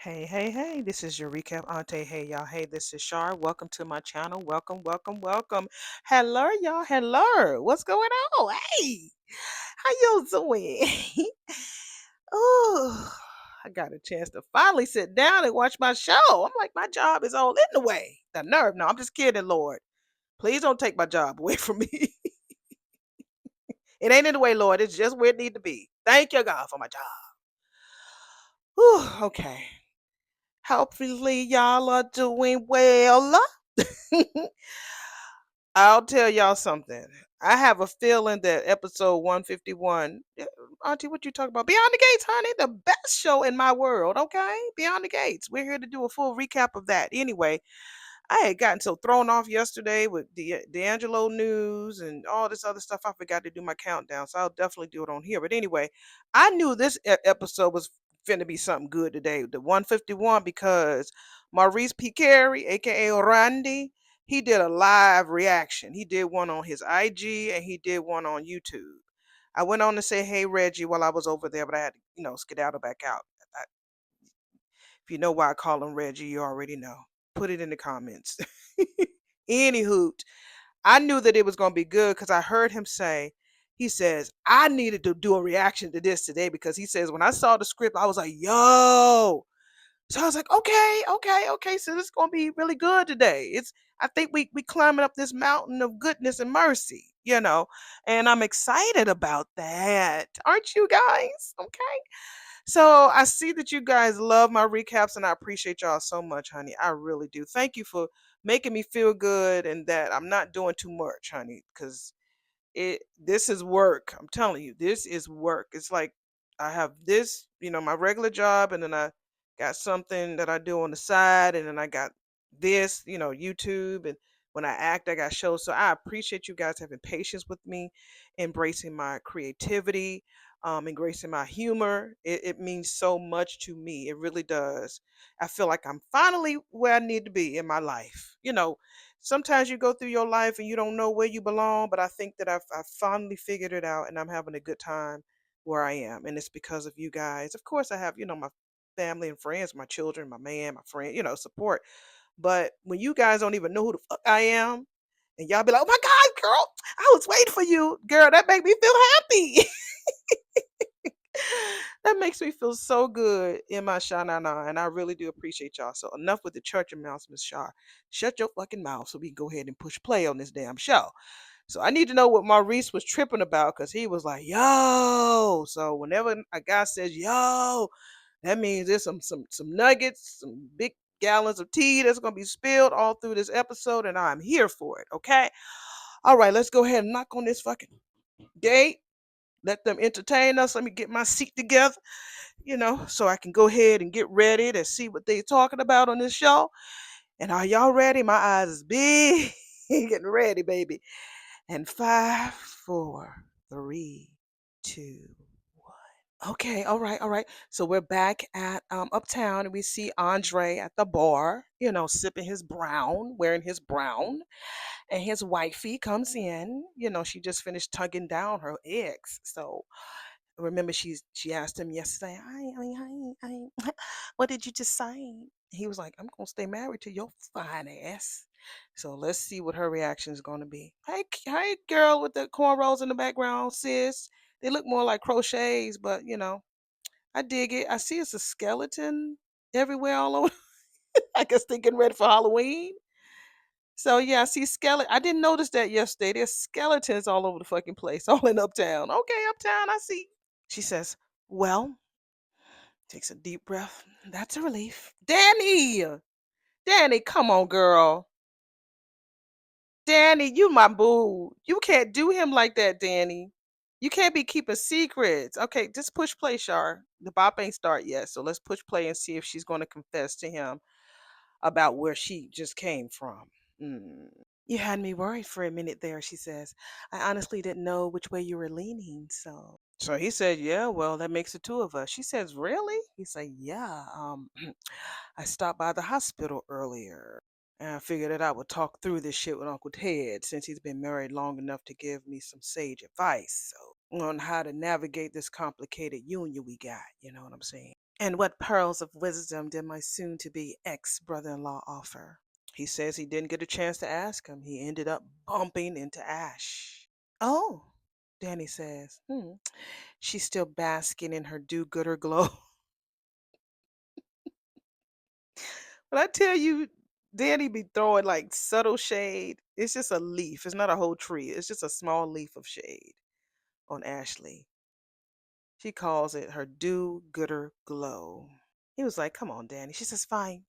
Hey, hey, hey, this is your recap Auntie. Hey, y'all. Hey, this is Shar. Welcome to my channel. Welcome, welcome, welcome. Hello, y'all. Hello. What's going on? Hey, how you doing? Oh, I got a chance to finally sit down and watch my show. I'm like, my job is all in the way. The nerve. No, I'm just kidding, Lord. Please don't take my job away from me. It ain't in the way, Lord. It's just where it need to be. Thank you, God, for my job. Whew, okay. Hopefully, y'all are doing well. I'll tell y'all something. I have a feeling that episode 151, Auntie, what you talking about? Beyond the Gates, honey, the best show in my world, okay? Beyond the Gates. We're here to do a full recap of that. Anyway, I had gotten so thrown off yesterday with the D'Angelo news and all this other stuff. I forgot to do my countdown, so I'll definitely do it on here. But anyway, I knew this episode was finna be something good today, the 151, because Maurice P. Carey, aka Randy, he did a live reaction. He did one on his IG and he did one on YouTube. I went on to say, "Hey Reggie," while I was over there, but I had to, skedaddle back out. I, if you know why I call him Reggie, you already know. Put it in the comments. Anywho, I knew that it was going to be good because I heard him say, he says, I needed to do a reaction to this today because he says, when I saw the script, I was like, yo. So I was like, okay, okay, okay. So this is going to be really good today. I think we climbing up this mountain of goodness and mercy, and I'm excited about that. Aren't you guys? Okay. So I see that you guys love my recaps, and I appreciate y'all so much, honey. I really do. Thank you for making me feel good and that I'm not doing too much, honey, because this is work. I'm telling you, this is work. It's like I have this, my regular job, and then I got something that I do on the side, and then I got this, YouTube, and when I act, I got shows. So I appreciate you guys having patience with me, embracing my creativity, embracing my humor. It means so much to me. It really does. I feel like I'm finally where I need to be in my life. Sometimes you go through your life and you don't know where you belong, but I think that I've finally figured it out and I'm having a good time where I am. And it's because of you guys. Of course, I have, my family and friends, my children, my man, my friend, support. But when you guys don't even know who the fuck I am, and y'all be like, oh my God, girl, I was waiting for you. Girl, that make me feel happy. That makes me feel so good in my shanana, and I really do appreciate y'all. So enough with the church announcements, Shar. Shut your fucking mouth so we can go ahead and push play on this damn show. So I need to know what Maurice was tripping about because he was like, yo. So whenever a guy says yo, that means there's some nuggets, some big gallons of tea that's gonna be spilled all through this episode, and I'm here for it. Okay. All right, let's go ahead and knock on this fucking gate. Let them entertain us. Let me get my seat together, so I can go ahead and get ready to see what they're talking about on this show. And are y'all ready? My eyes is big. Getting ready, baby. And five, four, three, two, one. Okay, all right, all right. So we're back at Uptown, and we see Andre at the bar, sipping his brown, wearing his brown, and his wifey comes in. She just finished tugging down her ex. So remember, she asked him yesterday, what did you just say? He was like, I'm gonna stay married to your fine ass. So let's see what her reaction is gonna be. Hey, hey, girl with the cornrows in the background, sis. They look more like crochets, but I dig it. I see it's a skeleton everywhere all over. I guess they getting ready for Halloween. So yeah, I see skeleton. I didn't notice that yesterday. There's skeletons all over the fucking place, all in Uptown. Okay, Uptown, I see. She says, well, takes a deep breath. That's a relief. Danny! Danny, come on, girl. Danny, you my boo. You can't do him like that, Danny. You can't be keeping secrets. Okay, just push play, Shar. The bop ain't start yet, so let's push play and see if she's going to confess to him about where she just came from. Mm. You had me worried for a minute there, she says. I honestly didn't know which way you were leaning, so. So he said, yeah, well, that makes the two of us. She says, really? He said, yeah, I stopped by the hospital earlier. And I figured that I would talk through this shit with Uncle Ted since he's been married long enough to give me some sage advice on how to navigate this complicated union we got. You know what I'm saying? And what pearls of wisdom did my soon to be ex brother in law offer? He says he didn't get a chance to ask him. He ended up bumping into Ash. Oh, Danny says. She's still basking in her do gooder glow. But I tell you, Danny be throwing like subtle shade. It's just a leaf. It's not a whole tree. It's just a small leaf of shade on Ashley. She calls it her do gooder glow. He was like, come on, Danny. She says, fine.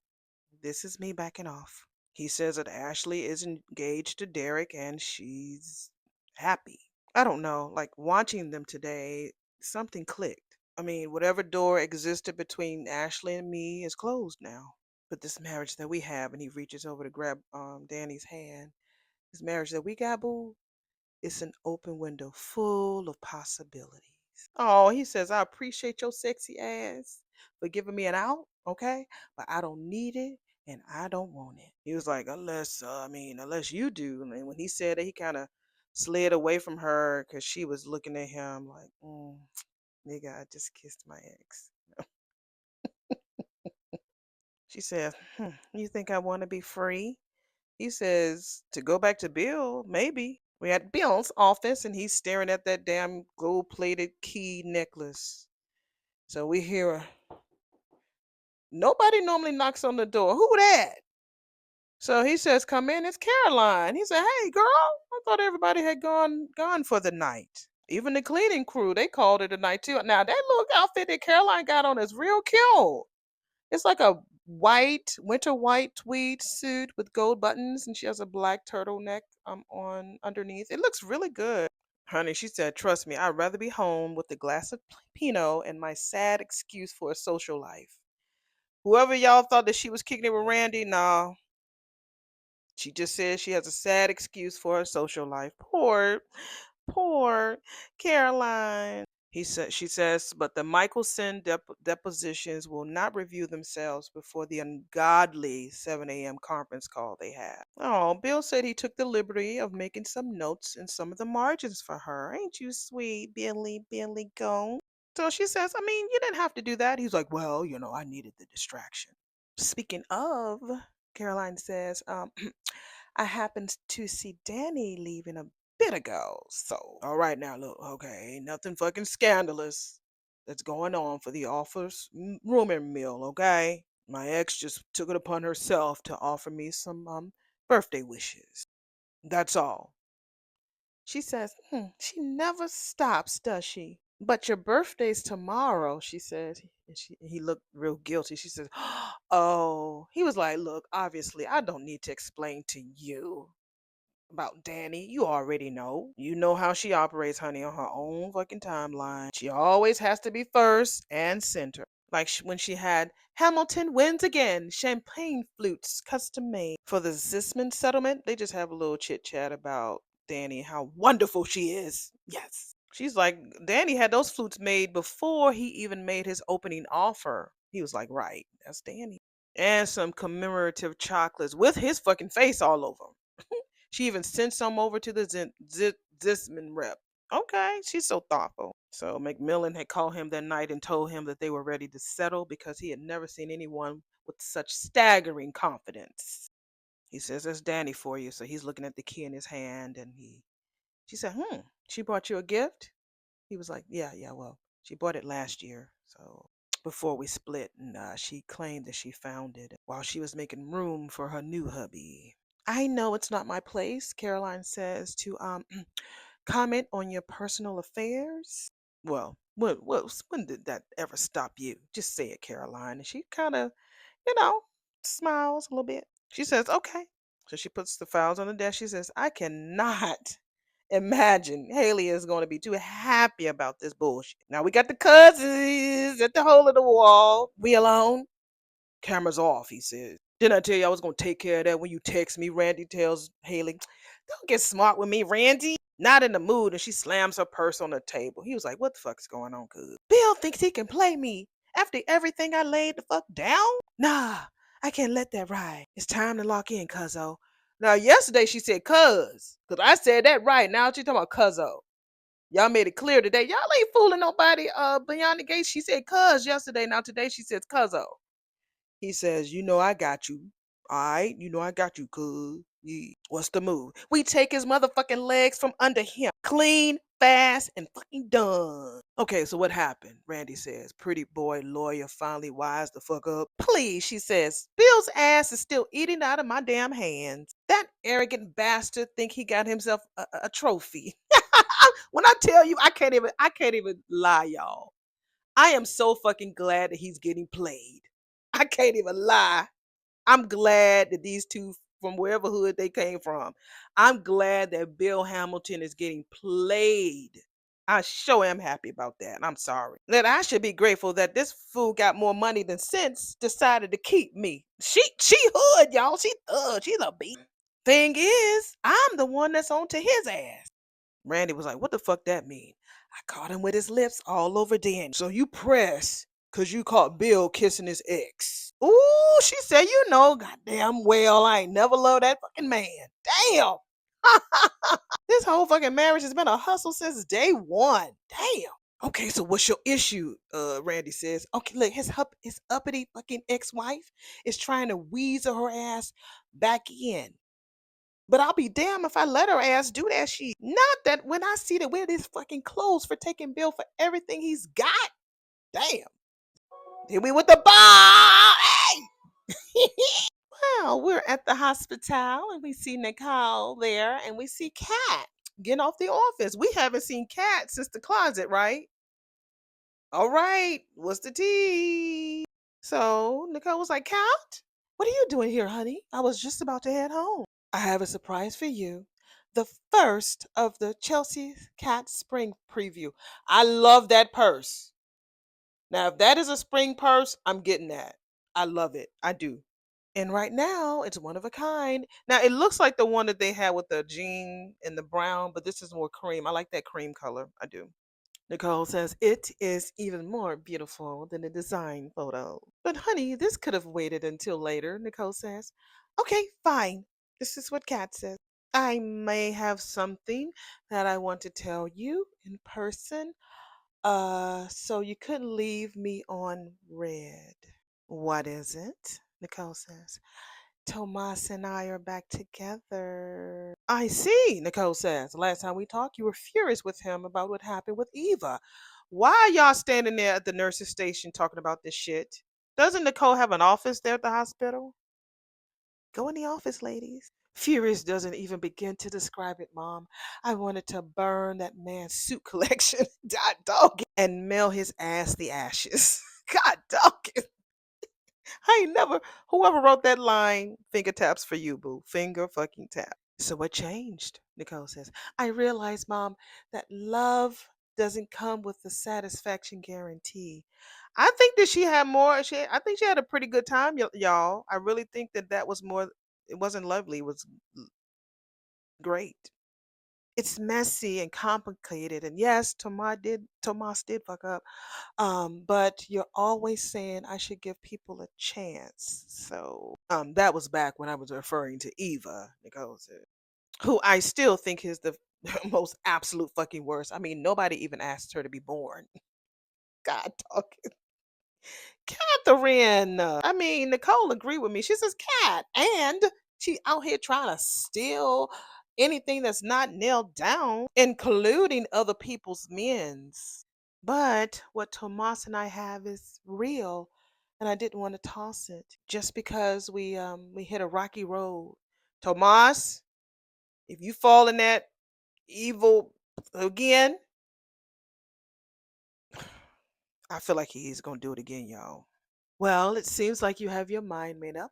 This is me backing off. He says that Ashley is engaged to Derek and she's happy. I don't know. Like watching them today, something clicked. I mean, whatever door existed between Ashley and me is closed now. But this marriage that we have, and he reaches over to grab Danny's hand, this marriage that we got, boo, it's an open window full of possibilities. Oh, he says, I appreciate your sexy ass for giving me an out, okay? But I don't need it and I don't want it. He was like, unless you do. And when he said that, he kind of slid away from her because she was looking at him like, nigga, I just kissed my ex. She says, you think I want to be free? He says, to go back to Bill, maybe. We're at Bill's office and he's staring at that damn gold plated key necklace. So we hear nobody normally knocks on the door. Who that? So he says, come in, it's Caroline. He said, hey girl, I thought everybody had gone for the night. Even the cleaning crew, they called it a night too. Now that little outfit that Caroline got on is real cute. It's like a winter white tweed suit with gold buttons, and she has a black turtleneck on underneath. It looks really good. Honey, she said, trust me, I'd rather be home with a glass of Pinot and my sad excuse for a social life. Whoever y'all thought that she was kicking it with Randy, nah. She just says she has a sad excuse for her social life. Poor Caroline. She says, but the Michelson depositions will not review themselves before the ungodly 7 a.m. conference call they have. Oh, Bill said he took the liberty of making some notes in some of the margins for her. Ain't you sweet, Billy Gone? So she says, I mean, you didn't have to do that. He's like, well, I needed the distraction. Speaking of, Caroline says, I happened to see Danny leaving a bit ago. So, all right, now look, okay, ain't nothing fucking scandalous that's going on for the office rumor mill, okay? My ex just took it upon herself to offer me some birthday wishes. That's all. She says, she never stops, does she? But your birthday's tomorrow, she said. And he looked real guilty. She says, oh, he was like, look, obviously, I don't need to explain to you about Danny. You already know. You know how she operates, honey, on her own fucking timeline. She always has to be first and center. Like when she had Hamilton wins again, champagne flutes custom made. For the Zisman settlement, they just have a little chit chat about Danny, how wonderful she is. Yes. She's like, Danny had those flutes made before he even made his opening offer. He was like, right, that's Danny. And some commemorative chocolates with his fucking face all over 'em. She even sent some over to the Zisman rep. Okay, she's so thoughtful. So Macmillan had called him that night and told him that they were ready to settle because he had never seen anyone with such staggering confidence. He says, that's Danny for you. So he's looking at the key in his hand and she said, she brought you a gift? He was like, yeah, well, she bought it last year. So before we split, and she claimed that she found it while she was making room for her new hubby. I know it's not my place, Caroline says, to comment on your personal affairs. Well, when did that ever stop you? Just say it, Caroline. And she kind of, you know, smiles a little bit. She says, okay. So she puts the files on the desk. She says, I cannot imagine Haley is going to be too happy about this bullshit. Now we got the cousins at the hole in the wall. We alone? Camera's off, he says. Didn't I tell you I was going to take care of that when you text me? Randy tells Haley. Don't get smart with me, Randy. Not in the mood, and she slams her purse on the table. He was like, what the fuck is going on, cuz? Bill thinks he can play me after everything I laid the fuck down? Nah, I can't let that ride. It's time to lock in, cuzzo. Now, yesterday she said cuz, because I said that right. Now she's talking about cuzzo. Y'all made it clear today. Y'all ain't fooling nobody beyond the gate. She said cuz yesterday. Now today she says cuzzo. He says, you know I got you. All right, you know I got you, cuz. Yeah. What's the move? We take his motherfucking legs from under him. Clean, fast, and fucking done. Okay, so what happened? Randy says, pretty boy lawyer finally wised the fuck up. Please, she says, Bill's ass is still eating out of my damn hands. That arrogant bastard think he got himself a trophy. When I tell you, I can't even lie, y'all. I am so fucking glad that he's getting played. I can't even lie. I'm glad that these two from wherever hood they came from, I'm glad that Bill Hamilton is getting played. I sure am happy about that. I'm sorry. That I should be grateful that this fool got more money than sense decided to keep me. She hood, y'all. She's a beat. Thing is, I'm the one that's on to his ass. Randy was like, what the fuck that mean? I caught him with his lips all over Danny. So you press because you caught Bill kissing his ex. Ooh, she said, you know, goddamn well, I ain't never loved that fucking man. Damn. This whole fucking marriage has been a hustle since day one. Damn. Okay, so what's your issue? Randy says. Okay, look, his uppity fucking ex-wife is trying to weasel her ass back in. But I'll be damned if I let her ass do that shit. Not that when I see that wear these fucking clothes for taking Bill for everything he's got. Damn. Here we with the ball. Hey! Well, we're at the hospital and we see Nicole there and we see Kat getting off the office. We haven't seen Kat since the closet, right? All right. What's the tea? So Nicole was like, Kat, what are you doing here, honey? I was just about to head home. I have a surprise for you. The first of the Chelsea Cat Spring preview. I love that purse. Now, if that is a spring purse, I'm getting that. I love it. I do. And right now, it's one of a kind. Now, it looks like the one that they had with the jean and the brown, but this is more cream. I like that cream color. I do. Nicole says it is even more beautiful than the design photo. But honey, this could have waited until later, Nicole says. Okay, fine. This is what Kat says. I may have something that I want to tell you in person. So you couldn't leave me on red. What is it? Nicole says. Tomas and I are back together. I see, Nicole says. Last time we talked, you were furious with him about what happened with Eva. Why are y'all standing there at the nurse's station talking about this shit? Doesn't Nicole have an office there at the hospital? Go in the office, ladies. Furious doesn't even begin to describe it, Mom. I wanted to burn that man's suit collection, God dog, and mail his ass the ashes. God dog. I ain't never, whoever wrote that line, finger taps for you, boo. Finger fucking tap. So what changed? Nicole says. I realized, Mom, that love doesn't come with the satisfaction guarantee. I think that she had more. I think she had a pretty good time, y'all. I really think that that was more. It wasn't lovely. It was great. It's messy and complicated, and yes, Tomas did fuck up. But you're always saying I should give people a chance. So that was back when I was referring to Eva, Nicole said, who I still think is the most absolute fucking worst. I mean, nobody even asked her to be born. God talking. Catherine. I mean, Nicole agreed with me. She says cat, and she out here trying to steal anything that's not nailed down, including other people's men's. But what Tomas and I have is real, and I didn't want to toss it just because we hit a rocky road. Tomas, if you fall in that evil again, I feel like he's gonna do it again, y'all. Well, it seems like you have your mind made up.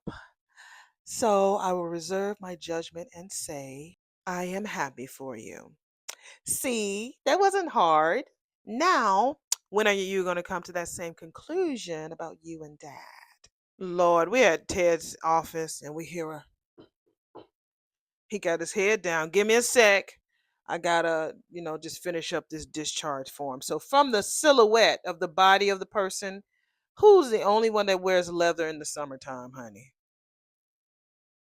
So I will reserve my judgment and say, I am happy for you. See, that wasn't hard. Now, when are you going to come to that same conclusion about you and Dad? Lord, we're at Ted's office and we hear he got his head down. Give me a sec. I gotta, just finish up this discharge form. So, from the silhouette of the body of the person, who's the only one that wears leather in the summertime, honey?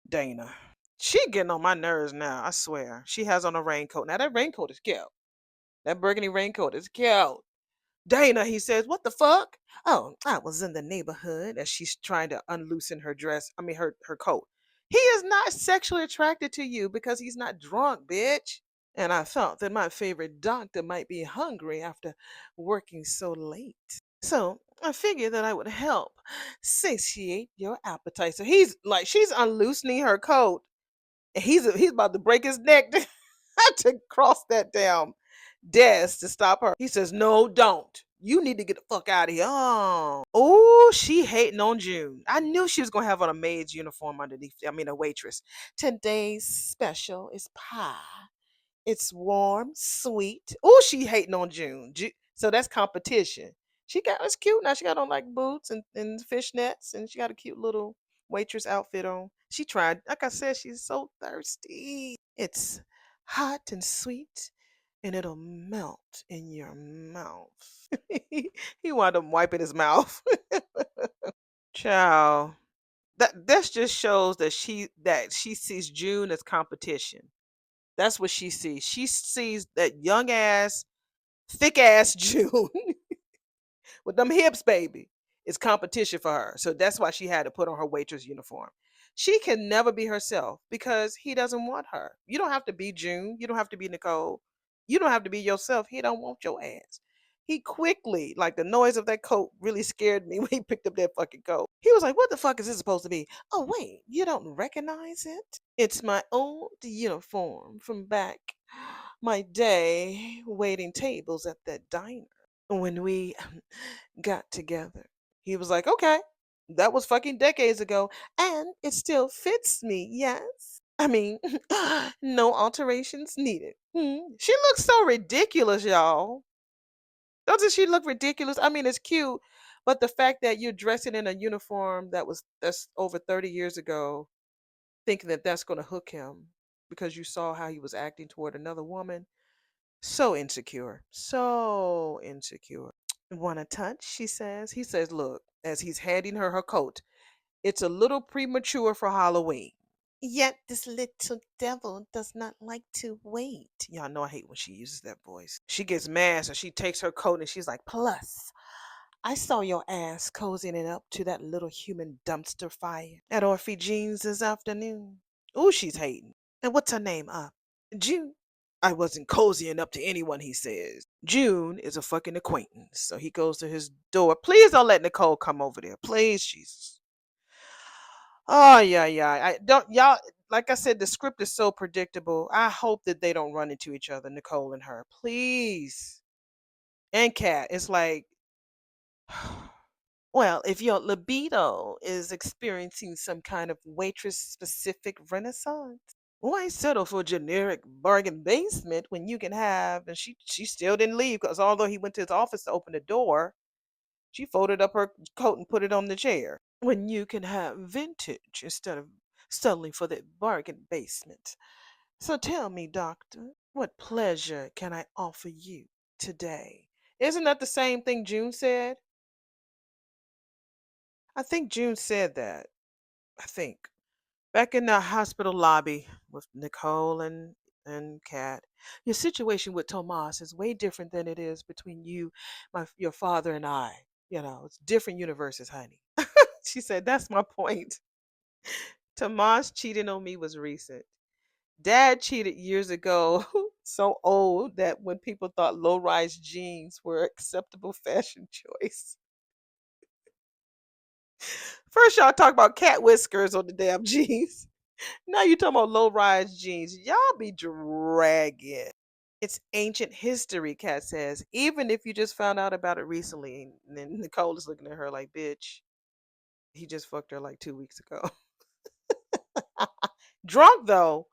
Dana. She getting on my nerves now, I swear. She has on a raincoat. Now that raincoat is cute. That burgundy raincoat is cute. Dana, he says, what the fuck? Oh, I was in the neighborhood as she's trying to unloosen her dress. I mean, her coat. He is not sexually attracted to you because he's not drunk, bitch. And I thought that my favorite doctor might be hungry after working so late. So I figured that I would help satiate your appetite. So he's like, she's unloosening her coat. And he's about to break his neck to cross that damn desk to stop her. He says, no, don't. You need to get the fuck out of here. Oh, she hating on June. I knew she was gonna have on a maid's uniform underneath. I mean, a waitress. Today's special is pie. It's warm, sweet. Oh, she hating on June. So that's competition. She got it's cute now. She got on like boots and fishnets, and she got a cute little waitress outfit on. She tried. Like I said, she's so thirsty. It's hot and sweet, and it'll melt in your mouth. He wound up wiping his mouth. Ciao. That just shows that she sees June as competition. That's what she sees. She sees that young ass, thick ass June with them hips, baby. It's competition for her. So that's why she had to put on her waitress uniform. She can never be herself because he doesn't want her. You don't have to be June. You don't have to be Nicole. You don't have to be yourself. He don't want your ass. He quickly, like the noise of that coat really scared me when he picked up that fucking coat. He was like, what the fuck is this supposed to be? Oh, wait, you don't recognize it? It's my old uniform from back my day waiting tables at that diner when we got together. He was like, okay, that was fucking decades ago, and it still fits me, yes. I mean, no alterations needed. She looks so ridiculous, y'all. Doesn't she look ridiculous? I mean, it's cute, but the fact that you're dressing in a uniform that's over 30 years ago, thinking that that's going to hook him because you saw how he was acting toward another woman, so insecure. So insecure. Want a touch? She says. He says, look, as he's handing her her coat, it's a little premature for Halloween. Yet this little devil does not like to wait. Y'all know I hate when she uses that voice. She gets mad, so she takes her coat and she's like, plus, I saw your ass cozying it up to that little human dumpster fire at Orphe Jean's this afternoon. Ooh, she's hating. And what's her name up? June. I wasn't cozying up to anyone, he says. June is a fucking acquaintance. So he goes to his door. Please don't let Nicole come over there. Please, Jesus. Oh, yeah, yeah. I don't, y'all, like I said, the script is so predictable. I hope that they don't run into each other, Nicole and her. Please. And Kat, it's like, well, if your libido is experiencing some kind of waitress specific renaissance, why settle for generic bargain basement when you can have? And she still didn't leave because although he went to his office to open the door, she folded up her coat and put it on the chair. When you can have vintage instead of settling for the bargain basement. So tell me, doctor, what pleasure can I offer you today? Isn't that the same thing June said? I think June said that. I think. Back in the hospital lobby with Nicole and Kat. Your situation with Tomas is way different than it is between your father and I. You know, it's different universes, honey. She said, that's my point. Tomas cheating on me was recent. Dad cheated years ago, so old that when people thought low-rise jeans were acceptable fashion choice. First, y'all talk about cat whiskers on the damn jeans. Now you talking about low-rise jeans. Y'all be dragging. It's ancient history, Kat says. Even if you just found out about it recently. And then Nicole is looking at her like, bitch, he just fucked her like 2 weeks ago. Drunk though,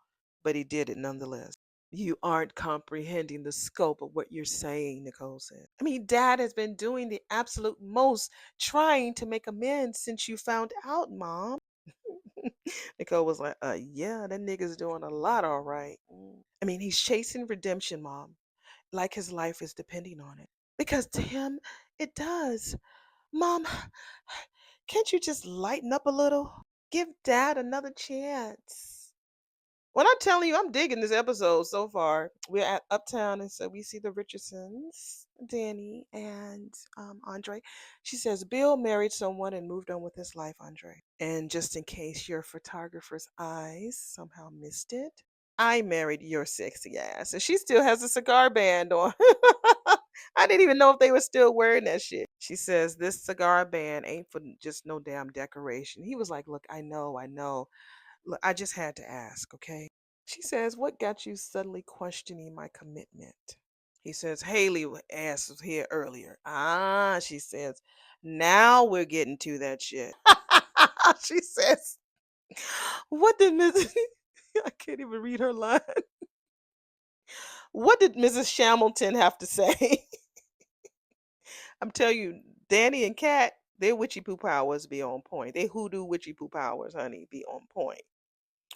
but he did it nonetheless. You aren't comprehending the scope of what you're saying, Nicole said. I mean, Dad has been doing the absolute most trying to make amends since you found out, Mom. Nicole was like, yeah, that nigga's doing a lot, all right. I mean, he's chasing redemption, Mom, like his life is depending on it. Because to him, it does. Mom, can't you just lighten up a little? Give Dad another chance. When I'm telling you, I'm digging this episode so far. We're at Uptown, and so we see the Richardsons, Danny and Andre. She says Bill married someone and moved on with his life, Andre. And just in case your photographer's eyes somehow missed it, I married your sexy ass. And she still has a cigar band on. I didn't even know if they were still wearing that shit. She says this cigar band ain't for just no damn decoration. He was like, look, I know, I know. Look, I just had to ask, okay? She says, what got you suddenly questioning my commitment? He says, Haley ass was here earlier. Ah, she says, now we're getting to that shit. She says, what did Mrs. I can't even read her line. What did Mrs. Shamilton have to say? I'm telling you, Danny and Kat, their witchy poo powers be on point. They hoodoo witchy poo powers, honey, be on point.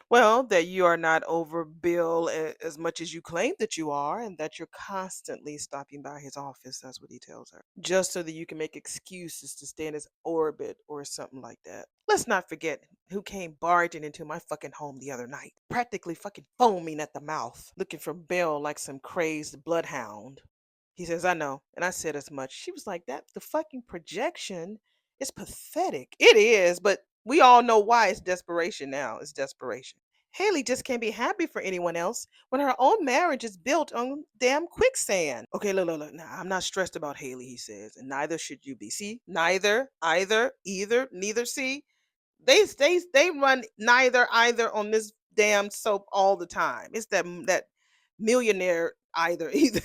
Well, that you are not over Bill as much as you claim that you are, and that you're constantly stopping by his office. That's what he tells her. Just so that you can make excuses to stay in his orbit or something like that. Let's not forget who came barging into my fucking home the other night, practically fucking foaming at the mouth, looking for Bill like some crazed bloodhound. He says, I know. And I said as much. She was like, that the fucking projection is pathetic. It is, but we all know why. It's desperation now. It's desperation. Haley just can't be happy for anyone else when her own marriage is built on damn quicksand. Okay, look, look, look. Now, I'm not stressed about Haley, he says, and neither should you be. See, neither, either, either, neither. See, they run neither, either on this damn soap all the time. It's that millionaire either, either.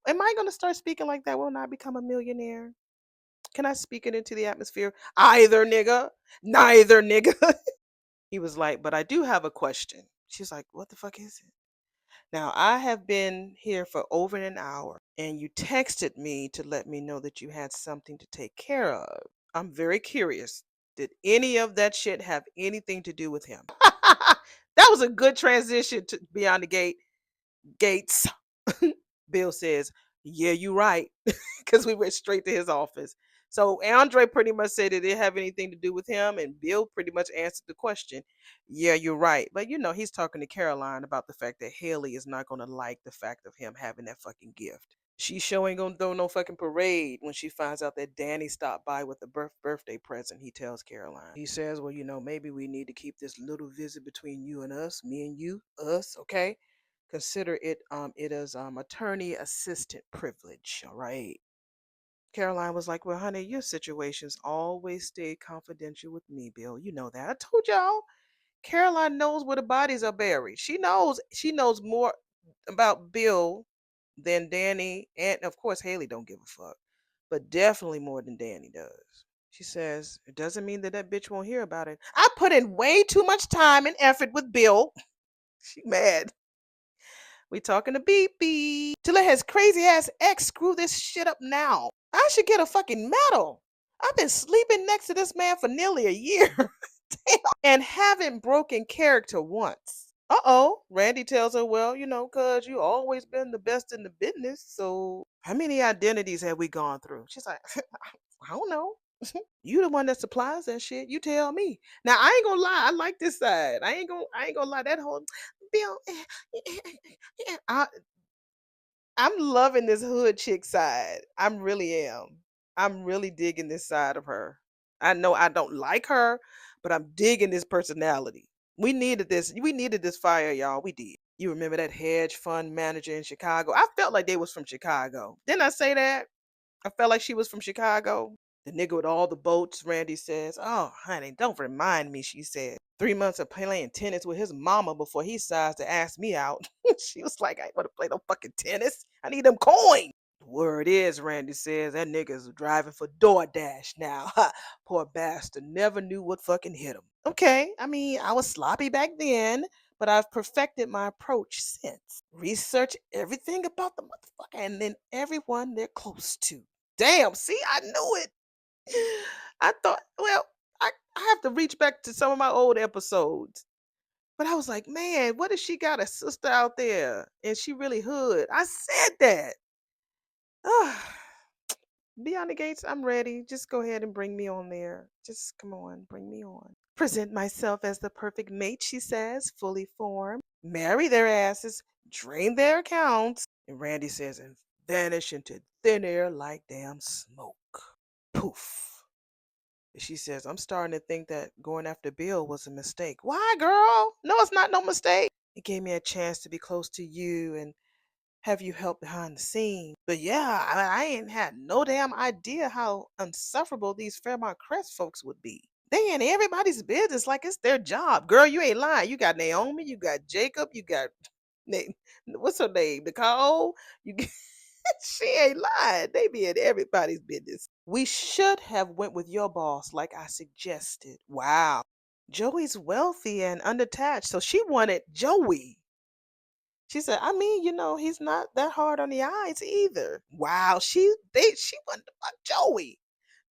Am I going to start speaking like that when I become a millionaire? Can I speak it into the atmosphere? Either nigga, neither nigga. He was like, but I do have a question. She's like, what the fuck is it? Now, I have been here for over an hour and you texted me to let me know that you had something to take care of. I'm very curious. Did any of that shit have anything to do with him? That was a good transition to Beyond the Gates. Bill says, yeah, you right. Because we went straight to his office. So Andre pretty much said it didn't have anything to do with him, and Bill pretty much answered the question. Yeah, you're right. But he's talking to Caroline about the fact that Haley is not gonna like the fact of him having that fucking gift. She sure ain't gonna throw no fucking parade when she finds out that Danny stopped by with a birthday present, he tells Caroline. He says, well, maybe we need to keep this little visit between you and us, me and you, us, okay? Consider it it is attorney assistant privilege, all right? Caroline was like, well, honey, your situations always stay confidential with me, Bill. You know that. I told y'all. Caroline knows where the bodies are buried. She knows more about Bill than Danny, and of course Haley don't give a fuck. But definitely more than Danny does. She says, it doesn't mean that bitch won't hear about it. I put in way too much time and effort with Bill. She mad. We talking to Beep Beep. To let his crazy ass ex screw this shit up now. I should get a fucking medal. I've been sleeping next to this man for nearly a year. Damn. And haven't broken character once. Uh-oh. Randy tells her, well, cuz you always been the best in the business. So how many identities have we gone through? She's like, I don't know. You the one that supplies that shit. You tell me. Now I ain't gonna lie. I like this side. I ain't gonna lie. That whole Bill. I, I'm loving this hood chick side. I'm really am. I'm really digging this side of her. I know I don't like her, but I'm digging this personality. We needed this. We needed this fire, y'all. We did. You remember that hedge fund manager in Chicago? I felt like they was from Chicago. Didn't I say that? I felt like she was from Chicago. The nigga with all the boats, Randy says. Oh, honey, don't remind me, she said. 3 months of playing tennis with his mama before he decides to ask me out. She was like, I ain't want to play no fucking tennis. I need them coins. Word is, Randy says, that nigga's driving for DoorDash now. Poor bastard never knew what fucking hit him. Okay, I mean, I was sloppy back then, but I've perfected my approach since. Research everything about the motherfucker and then everyone they're close to. Damn, see, I knew it. I thought, well, I have to reach back to some of my old episodes. But I was like, man, what if she got a sister out there and she really hood? I said that. Beyond the Gates, I'm ready. Just go ahead and bring me on there. Just come on, bring me on. Present myself as the perfect mate, she says, fully formed. Marry their asses, drain their accounts. And Randy says, and vanish into thin air like damn smoke. Poof. She says, I'm starting to think that going after Bill was a mistake. Why, girl? No, it's not no mistake. It gave me a chance to be close to you and have you help behind the scenes. But yeah, I ain't had no damn idea how unsufferable these Fairmont Crest folks would be. They in everybody's business like it's their job. Girl, you ain't lying. You got Naomi, you got Jacob, you got what's her name? Nicole? You she ain't lying. They be in everybody's business. We should have went with your boss like I suggested. Wow. Joey's wealthy and unattached, so she wanted Joey. She said, I mean, he's not that hard on the eyes either. Wow, she wanted to fuck Joey.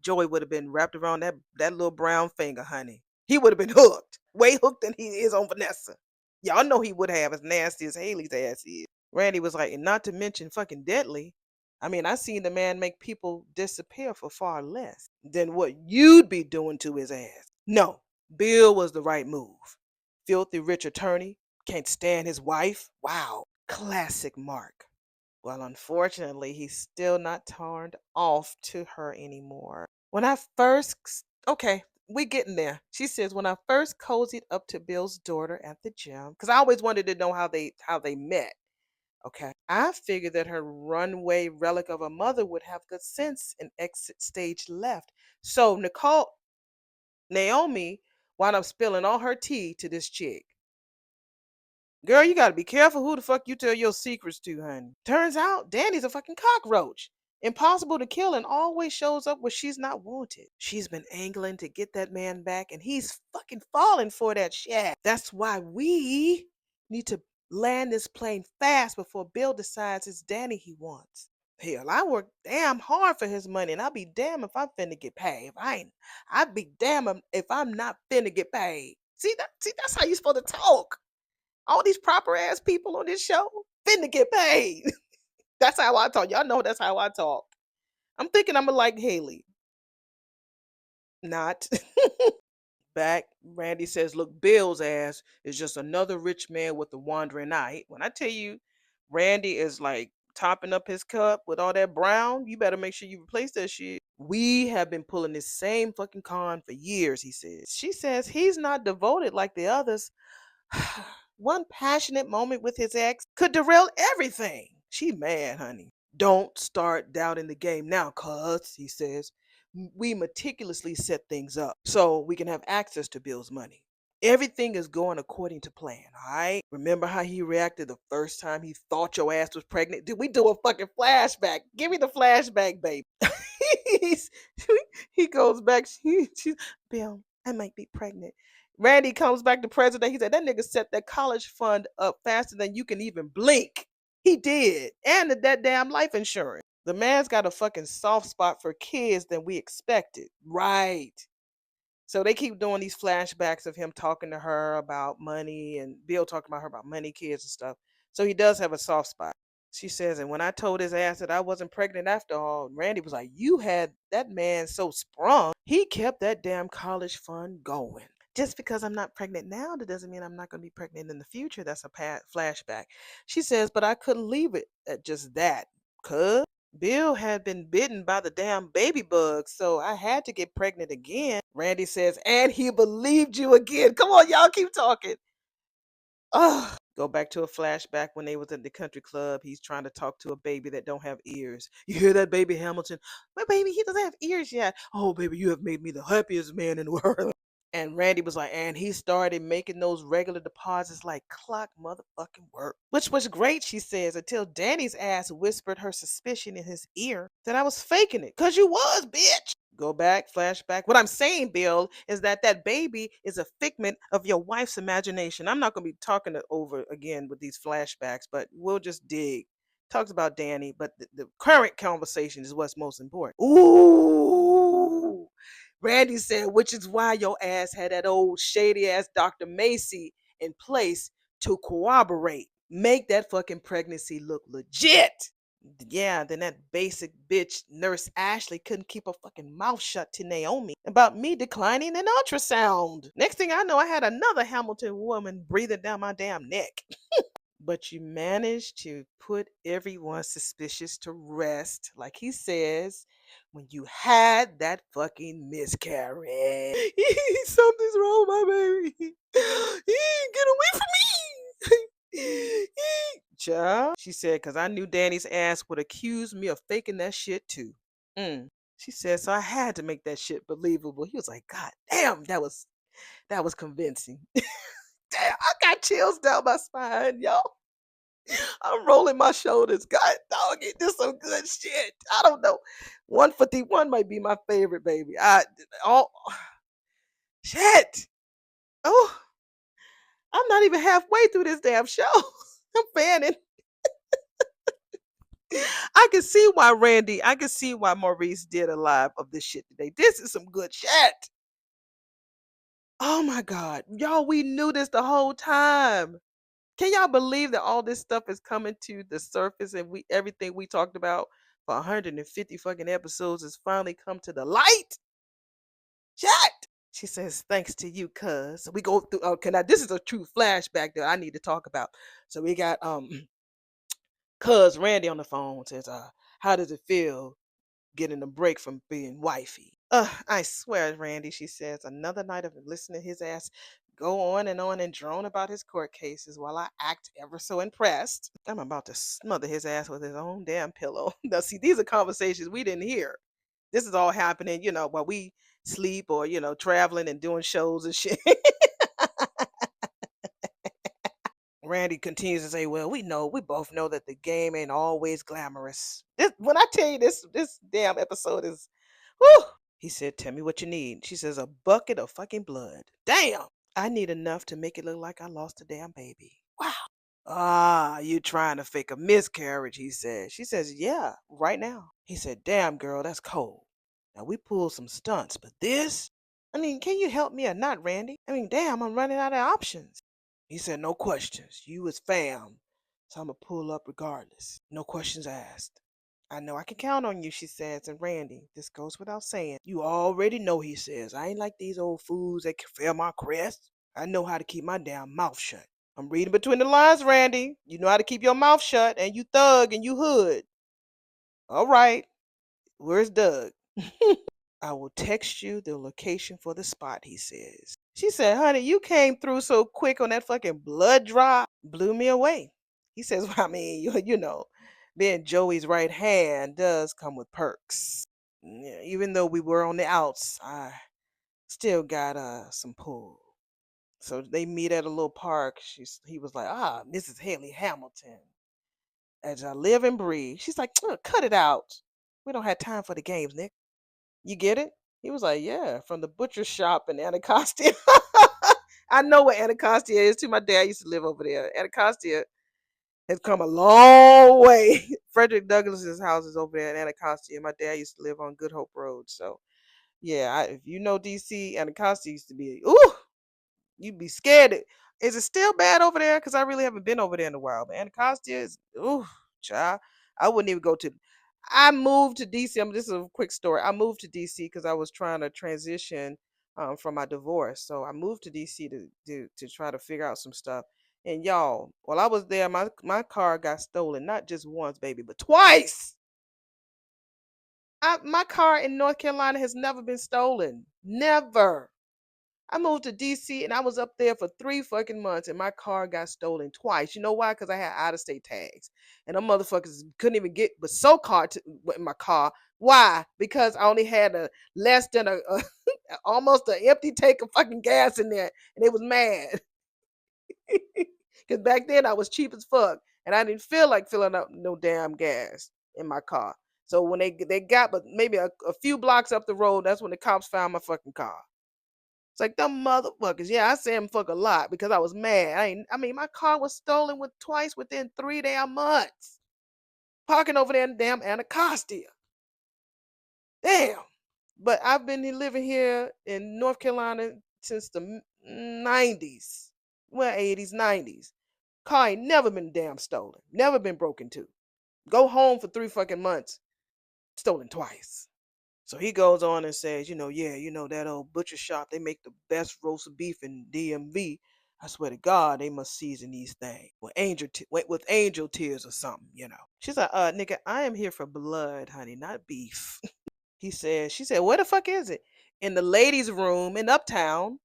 Joey would have been wrapped around that little brown finger, honey. He would have been hooked. Way hooked than he is on Vanessa. Y'all know he would have, as nasty as Haley's ass is. Randy was like, and not to mention fucking deadly. I mean, I seen the man make people disappear for far less than what you'd be doing to his ass. No, Bill was the right move. Filthy rich attorney, can't stand his wife. Wow. Classic Mark. Well, unfortunately, he's still not turned off to her anymore. When I first, okay, we getting there. She says, when I first cozied up to Bill's daughter at the gym, because I always wanted to know how they met. Okay, I figured that her runway relic of a mother would have good sense and exit stage left. So Naomi wound up spilling all her tea to this chick. Girl, you gotta be careful who the fuck you tell your secrets to, honey. Turns out Danny's a fucking cockroach. Impossible to kill and always shows up where she's not wanted. She's been angling to get that man back and he's fucking falling for that shit. That's why we need to land this plane fast before Bill decides it's Danny he wants. Hell, I work damn hard for his money and I'll be damned if I'm finna get paid. If I ain't, I'd be damned if I'm not finna get paid. See, that's how you supposed to talk. All these proper ass people on this show finna get paid. That's how I talk. Y'all know that's how I talk. I'm thinking I'm gonna like Haley. Not. Back, Randy says, look, Bill's ass is just another rich man with a wandering eye. When I tell you, Randy is like topping up his cup with all that brown, you better make sure you replace that shit. We have been pulling this same fucking con for years, he says. She says he's not devoted like the others. One passionate moment with his ex could derail everything. She mad, honey. Don't start doubting the game now, cuz, he says. We meticulously set things up so we can have access to Bill's money. Everything is going according to plan, all right? Remember how he reacted the first time he thought your ass was pregnant? Did we do a fucking flashback? Give me the flashback, baby. He's, he goes back. Bill, I might be pregnant. Randy comes back to president. He said that nigga set that college fund up faster than you can even blink. He did. And that damn life insurance. The man's got a fucking soft spot for kids than we expected. Right. So they keep doing these flashbacks of him talking to her about money and Bill talking about her about money, kids and stuff. So he does have a soft spot. She says, and when I told his ass that I wasn't pregnant after all, Randy was like, you had that man so sprung. He kept that damn college fund going. Just because I'm not pregnant now, that doesn't mean I'm not going to be pregnant in the future. That's a flashback. She says, but I couldn't leave it at just that. Cuz Bill had been bitten by the damn baby bug, so I had to get pregnant again. Randy says, and he believed you again. Come on, y'all, keep talking. Oh, go back to a flashback when they was at the country club. He's trying to talk to a baby that don't have ears. You hear that, baby Hamilton? My baby, he doesn't have ears yet. Oh, baby, you have made me the happiest man in the world. And Randy was like, and he started making those regular deposits like clock motherfucking work. Which was great, she says, until Danny's ass whispered her suspicion in his ear that I was faking it. Cause you was, bitch. Go back, flashback. What I'm saying, Bill, is that baby is a figment of your wife's imagination. I'm not going to be talking it over again with these flashbacks, but we'll just dig. Talks about Danny, but the current conversation is what's most important. Ooh. Randy said, which is why your ass had that old shady ass Dr. Macy in place to corroborate, make that fucking pregnancy look legit. Yeah, then that basic bitch nurse Ashley couldn't keep her fucking mouth shut to Naomi about me declining an ultrasound. Next thing I know, I had another Hamilton woman breathing down my damn neck. But you managed to put everyone suspicious to rest, like he says, when you had that fucking miscarriage. Something's wrong, my baby. Get away from me. Child, she said, because I knew Danny's ass would accuse me of faking that shit too. Mm. She said, so I had to make that shit believable. He was like, God damn, that was convincing. Damn, I got chills down my spine, y'all. I'm rolling my shoulders. God dog, it this some good shit. I don't know. 151 might be my favorite, baby. Oh shit. Oh, I'm not even halfway through this damn show. I'm fanning. I can see why Maurice did a live of this shit today. This is some good shit. Oh my God. Y'all, we knew this the whole time. Can y'all believe that all this stuff is coming to the surface and we everything we talked about for 150 fucking episodes has finally come to the light? Shit. She says, thanks to you, cuz. So we go through okay, now this is a true flashback that I need to talk about. So we got cuz Randy on the phone says, how does it feel getting a break from being wifey? I swear, Randy, she says, another night of listening to his ass go on and drone about his court cases while I act ever so impressed. I'm about to smother his ass with his own damn pillow. Now, see, these are conversations we didn't hear. This is all happening, while we sleep or, traveling and doing shows and shit. Randy continues to say, well, we both know that the game ain't always glamorous. When I tell you this damn episode is, whew. He said, tell me what you need. She says, a bucket of fucking blood. Damn. I need enough to make it look like I lost a damn baby. Wow. Ah, you trying to fake a miscarriage, he said. She says, yeah, right now. He said, damn, girl, that's cold. Now, we pulled some stunts, but this? I mean, can you help me or not, Randy? I mean, damn, I'm running out of options. He said, no questions. You is fam. So I'm going to pull up regardless. No questions asked. I know I can count on you, she says. And Randy, this goes without saying. You already know, he says. I ain't like these old fools that can fail my crest. I know how to keep my damn mouth shut. I'm reading between the lines, Randy. You know how to keep your mouth shut, and you thug and you hood. All right. Where's Doug? I will text you the location for the spot, he says. She said, honey, you came through so quick on that fucking blood drop. Blew me away. He says, well, I mean, being Joey's right hand does come with perks. Yeah, even though we were on the outs, I still got some pull. So they meet at a little park. He was like, Mrs. Haley Hamilton. As I live and breathe. She's like, cut it out. We don't have time for the games, Nick. You get it? He was like, yeah, from the butcher shop in Anacostia. I know where Anacostia is too. My dad used to live over there. Anacostia has come a long way. Frederick Douglass's house is over there in Anacostia. My dad used to live on Good Hope Road. So, yeah, if you know DC, Anacostia used to be, ooh, you'd be scared. Is it still bad over there? Because I really haven't been over there in a while. But Anacostia is, ooh, child. I wouldn't even go to. I moved to DC. This is a quick story. I moved to DC because I was trying to transition from my divorce. So I moved to DC to try to figure out some stuff. And y'all, while I was there, my car got stolen. Not just once, baby, but twice. My car in North Carolina has never been stolen. Never. I moved to DC and I was up there for 3 fucking months and my car got stolen twice. You know why? Because I had out of state tags. And them motherfuckers couldn't even get but so car in my car. Why? Because I only had a less than a almost an empty tank of fucking gas in there. And they was mad. Because back then I was cheap as fuck. And I didn't feel like filling up no damn gas in my car. So when they got but maybe a few blocks up the road, that's when the cops found my fucking car. It's like them motherfuckers. Yeah, I say them fuck a lot because I was mad. I mean, my car was stolen with twice within 3 damn months. Parking over there in damn Anacostia. Damn. But I've been living here in North Carolina since the 90s. Well, 80s, 90s. Car ain't never been damn stolen. Never been broken into. Go home for 3 fucking months. Stolen twice. So he goes on and says, yeah, that old butcher shop, they make the best roast beef in DMV. I swear to God, they must season these things with with angel tears or something. She's like, nigga, I am here for blood, honey, not beef. She said, where the fuck is it? In the ladies' room in Uptown,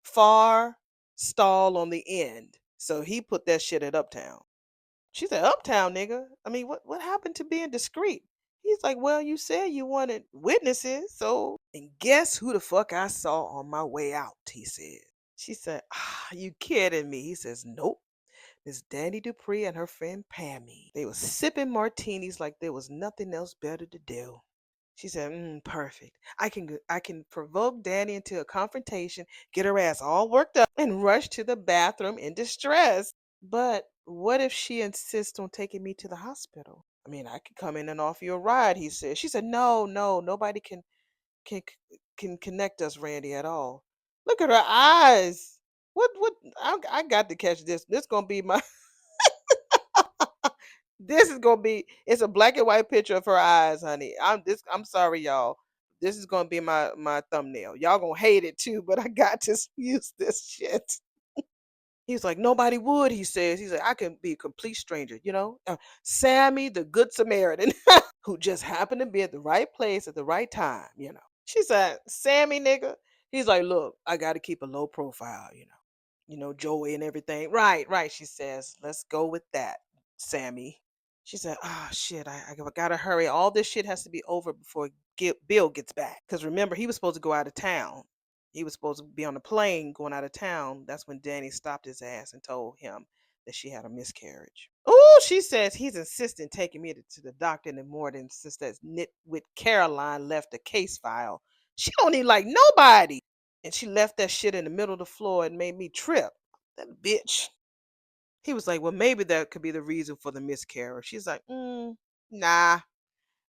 far stall on the end. So he put that shit at Uptown. She said, Uptown, nigga. I mean, what happened to being discreet? He's like, well, you said you wanted witnesses, so. And guess who the fuck I saw on my way out, he said. She said, you kidding me? He says, nope. Miss Danny Dupree and her friend Pammy. They were sipping martinis like there was nothing else better to do. She said, perfect. I can provoke Danny into a confrontation, get her ass all worked up, and rush to the bathroom in distress. But what if she insists on taking me to the hospital? I mean, I could come in and offer you a ride, he said. She said, no, no, nobody can can connect us, Randy, at all. Look at her eyes. What I got to catch this. This gonna be my this is gonna be it's a black and white picture of her eyes, honey. I'm sorry, y'all. This is gonna be my thumbnail. Y'all gonna hate it too, but I got to use this shit. He's like, nobody would, he says. He's like, I can be a complete stranger. Sammy, the good Samaritan, who just happened to be at the right place at the right time. She said, Sammy, nigga. He's like, look, I got to keep a low profile. Joey and everything. Right, right, she says. Let's go with that, Sammy. She said, oh, shit, I got to hurry. All this shit has to be over before Bill gets back. Because remember, he was supposed to go out of town. He was supposed to be on a plane going out of town. That's when Danny stopped his ass and told him that she had a miscarriage. Oh, she says he's insisting taking me to the doctor in the morning since that nitwit Caroline left a case file. She don't need like nobody. And she left that shit in the middle of the floor and made me trip. That bitch. He was like, well, maybe that could be the reason for the miscarriage. She's like, nah,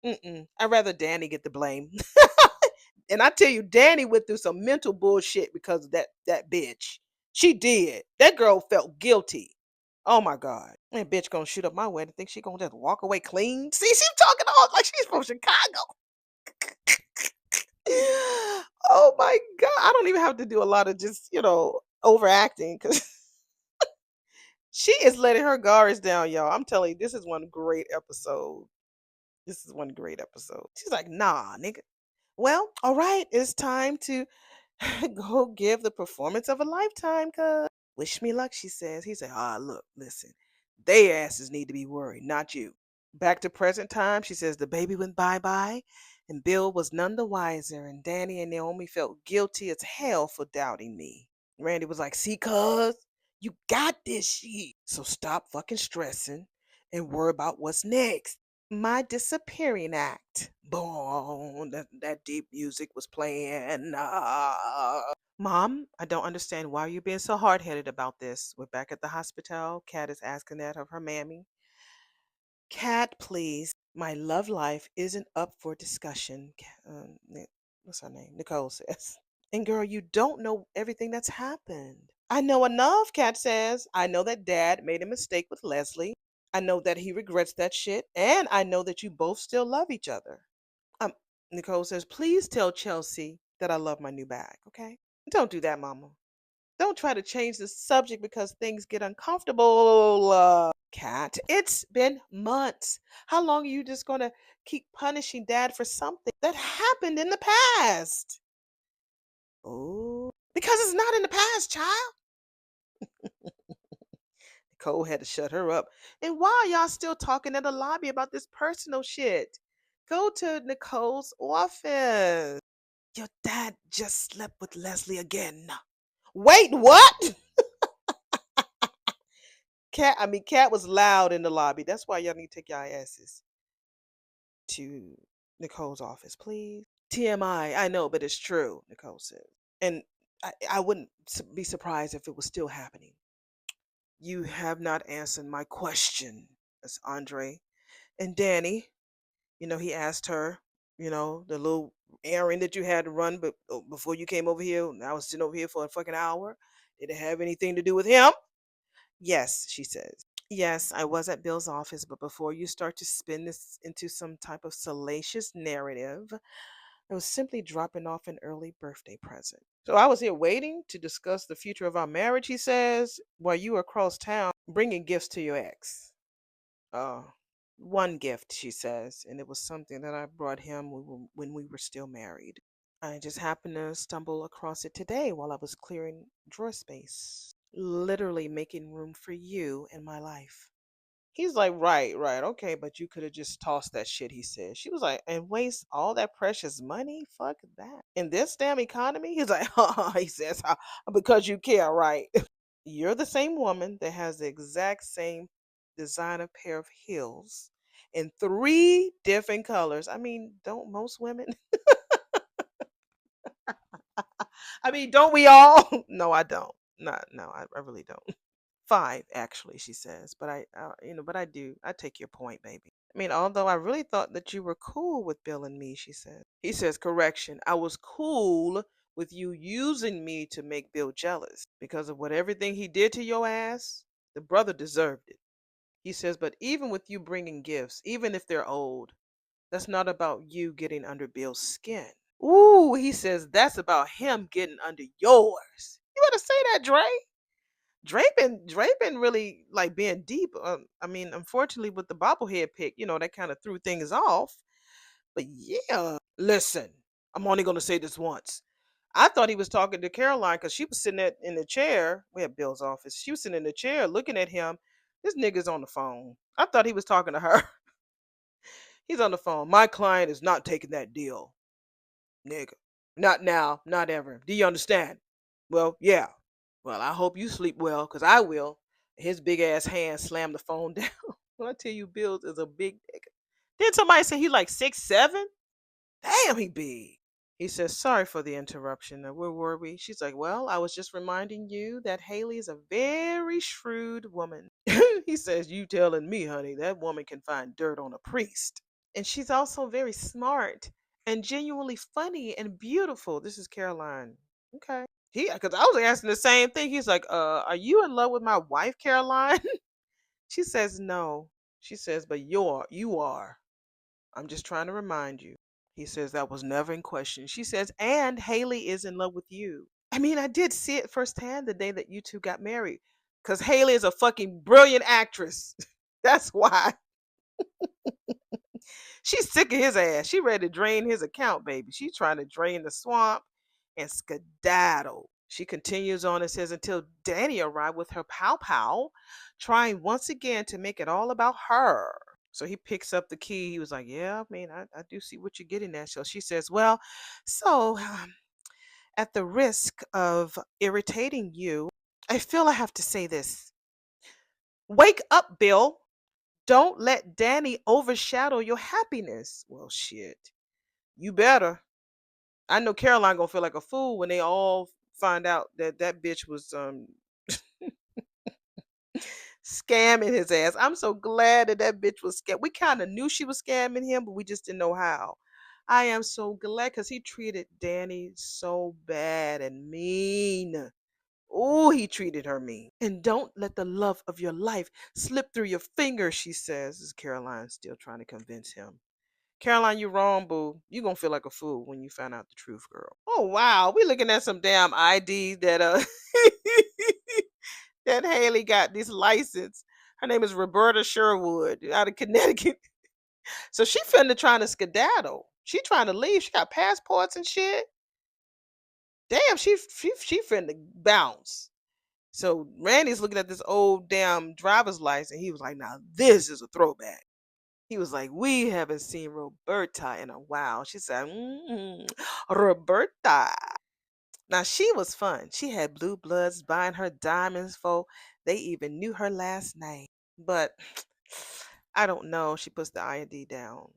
I'd rather Danny get the blame. And I tell you, Danny went through some mental bullshit because of that bitch. She did. That girl felt guilty. Oh my God. That bitch gonna shoot up my wedding. Think she gonna just walk away clean? See, she's talking all like she's from Chicago. Oh my God. I don't even have to do a lot of just, overacting because she is letting her guards down, y'all. I'm telling you, this is one great episode. This is one great episode. She's like, nah, nigga. Well, all right, it's time to go give the performance of a lifetime, cuz. Wish me luck, she says. He said, look, listen. They asses need to be worried, not you. Back to present time, she says the baby went bye-bye, and Bill was none the wiser, and Danny and Naomi felt guilty as hell for doubting me. Randy was like, see, cuz, you got this shit. So stop fucking stressing and worry about what's next. My disappearing act. Boom. That deep music was playing. Mom, I don't understand why you're being so hard headed about this. We're back at the hospital. Kat is asking that of her mammy. Kat, please. My love life isn't up for discussion. What's her name? Nicole says. And girl, you don't know everything that's happened. I know enough, Kat says. I know that Dad made a mistake with Leslie. I know that he regrets that shit. And I know that you both still love each other. Um, Nicole says, please tell Chelsea that I love my new bag, okay? Don't do that, Mama. Don't try to change the subject because things get uncomfortable. Kat, it's been months. How long are you just going to keep punishing Dad for something that happened in the past? Oh, because it's not in the past, child. Nicole had to shut her up. And why are y'all still talking in the lobby about this personal shit? Go to Nicole's office. Your dad just slept with Leslie again. Wait, what? Cat was loud in the lobby. That's why y'all need to take y'all asses to Nicole's office, please. TMI, I know, but it's true, Nicole said. And I wouldn't be surprised if it was still happening. You have not answered my question, that's Andre. And Danny, he asked her, the little errand that you had to run but before you came over here. I was sitting over here for a fucking hour. Did it have anything to do with him? Yes, she says. Yes, I was at Bill's office, but before you start to spin this into some type of salacious narrative, I was simply dropping off an early birthday present. So I was here waiting to discuss the future of our marriage, he says, while you were across town bringing gifts to your ex. Uh, one gift, she says, and it was something that I brought him when we were still married. I just happened to stumble across it today while I was clearing drawer space, literally making room for you in my life. He's like, right, right, okay, but you could have just tossed that shit, he said. She was like, and waste all that precious money? Fuck that. In this damn economy? He's like, he says, because you care, right? You're the same woman that has the exact same designer pair of heels in three different colors. I mean, don't most women? I mean, don't we all? No, I don't. No, I really don't. Five, actually, she says. But but I do. I take your point, baby. I mean, although I really thought that you were cool with Bill and me, she says. He says, correction. I was cool with you using me to make Bill jealous because of what everything he did to your ass. The brother deserved it. He says, but even with you bringing gifts, even if they're old, that's not about you getting under Bill's skin. Ooh, he says that's about him getting under yours. You better say that, Dre. Dre been really like being deep. I mean, unfortunately, with the bobblehead pick, that kind of threw things off. But yeah, listen, I'm only gonna say this once. I thought he was talking to Caroline because she was sitting in the chair. We had Bill's office. She was sitting in the chair looking at him. This nigga's on the phone. I thought he was talking to her. He's on the phone. My client is not taking that deal, nigga. Not now, not ever. Do you understand? Well, yeah. Well, I hope you sleep well, because I will. His big ass hand slammed the phone down. When I tell you Bills is a big nigga. Then somebody said he like 6'7"? Damn, he big. He says, sorry for the interruption. Where were we? She's like, well, I was just reminding you that Haley is a very shrewd woman. He says, you telling me, honey, that woman can find dirt on a priest. And she's also very smart and genuinely funny and beautiful. This is Caroline. Okay. Because I was asking the same thing. He's like, are you in love with my wife, Caroline? She says, no. She says, but you are. I'm just trying to remind you. He says that was never in question. She says, and Haley is in love with you. I mean, I did see it firsthand the day that you two got married. Because Haley is a fucking brilliant actress. That's why. She's sick of his ass. She ready to drain his account, baby. She's trying to drain the swamp and skedaddle. She continues on and says, until Danny arrived with her pow pow, trying once again to make it all about her. So he picks up the key. He was like, yeah, I mean, I do see what you're getting at. So she says, well, so at the risk of irritating you, I feel I have to say this. Wake up, Bill. Don't let Danny overshadow your happiness. Well, shit. You better. I know Caroline gonna feel like a fool when they all find out that that bitch was scamming his ass. I'm so glad that that bitch was scam. We kind of knew she was scamming him, but we just didn't know how. I am so glad because he treated Danny so bad and mean. Oh, he treated her mean. And don't let the love of your life slip through your fingers, she says. This is Caroline still trying to convince him. Caroline, you're wrong, boo. You're gonna feel like a fool when you find out the truth, girl. Oh wow, we looking at some damn ID that that Haley got this license. Her name is Roberta Sherwood out of Connecticut. So she finna trying to skedaddle. She trying to leave. She got passports and shit. Damn, she finna bounce. So Randy's looking at this old damn driver's license. He was like, now this is a throwback. He was like, we haven't seen Roberta in a while. She said, Roberta. Now she was fun. She had blue bloods buying her diamonds for they even knew her last name. But I don't know. She puts the ID down.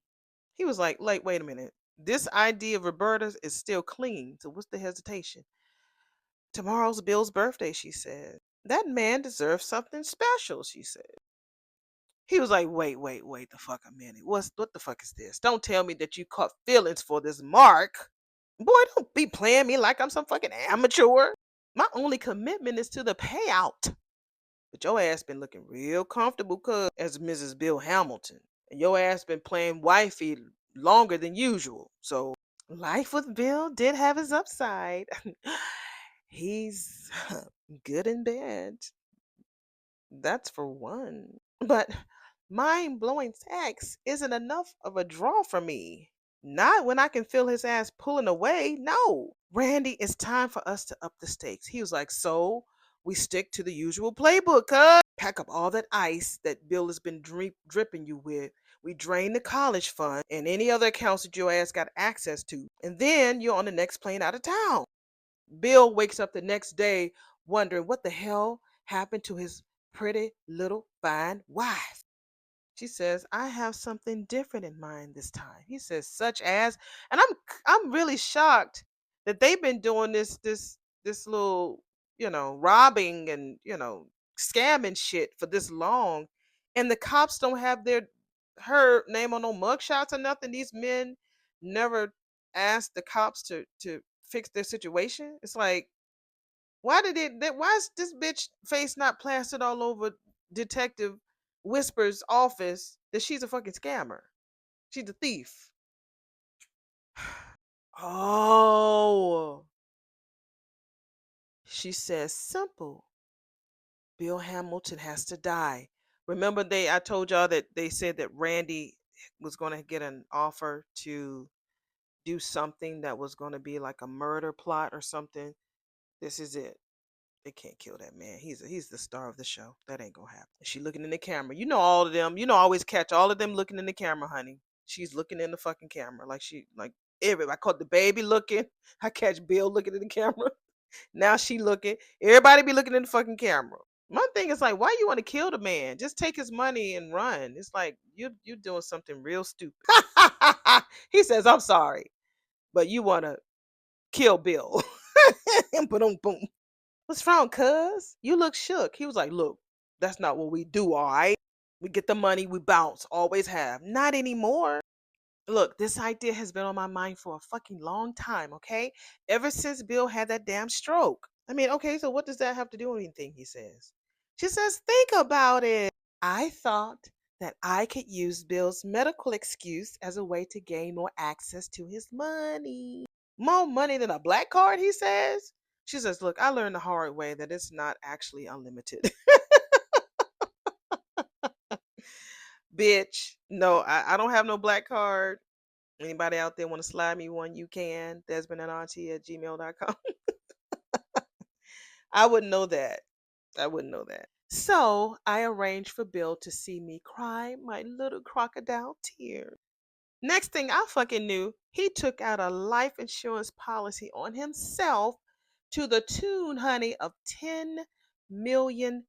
He was like, wait a minute. This ID of Roberta's is still clean. So what's the hesitation? Tomorrow's Bill's birthday, she said. That man deserves something special, she said. He was like, wait the fuck a minute. What the fuck is this? Don't tell me that you caught feelings for this Mark. Boy, don't be playing me like I'm some fucking amateur. My only commitment is to the payout. But your ass been looking real comfortable, cuz, as Mrs. Bill Hamilton. And your ass been playing wifey longer than usual. So life with Bill did have his upside. He's good in bed. That's for one. But mind blowing sex isn't enough of a draw for me. Not when I can feel his ass pulling away. No. Randy, it's time for us to up the stakes. He was like, so we stick to the usual playbook, cuz. Pack up all that ice that Bill has been dripping you with. We drain the college fund and any other accounts that your ass got access to. And then you're on the next plane out of town. Bill wakes up the next day wondering what the hell happened to his pretty little fine wife. She says, I have something different in mind this time. He says, such as, and I'm really shocked that they've been doing this little, robbing and, scamming shit for this long. And the cops don't have her name on no mugshots or nothing. These men never asked the cops to fix their situation. It's like, why is this bitch face not plastered all over Detective Whisper's office that she's a fucking scammer? She's a thief. Oh. She says simple. Bill Hamilton has to die. Remember I told y'all that they said that Randy was gonna get an offer to do something that was gonna be like a murder plot or something. This is it. They can't kill that man. He's the star of the show. That ain't gonna happen. She looking in the camera. You know all of them. I always catch all of them looking in the camera, honey. She's looking in the fucking camera like everybody. I caught the baby looking. I catch Bill looking in the camera. Now she looking. Everybody be looking in the fucking camera. My thing is like, why you want to kill the man? Just take his money and run. It's like you doing something real stupid. He says, I'm sorry, but you want to kill Bill. And boom, boom. What's wrong, cuz? You look shook. He was like, look, that's not what we do, all right? We get the money, we bounce, always have. Not anymore. Look, this idea has been on my mind for a fucking long time, okay? Ever since Bill had that damn stroke. I mean, okay, so what does that have to do with anything, he says? She says, think about it. I thought that I could use Bill's medical excuse as a way to gain more access to his money. More money than a black card, he says. She says, look, I learned the hard way that it's not actually unlimited. Bitch, no, I don't have no black card. Anybody out there want to slide me one, you can. Desmond and Aunty at gmail.com. I wouldn't know that. I wouldn't know that. So I arranged for Bill to see me cry my little crocodile tears. Next thing I fucking knew, he took out a life insurance policy on himself to the tune, honey, of $10 million,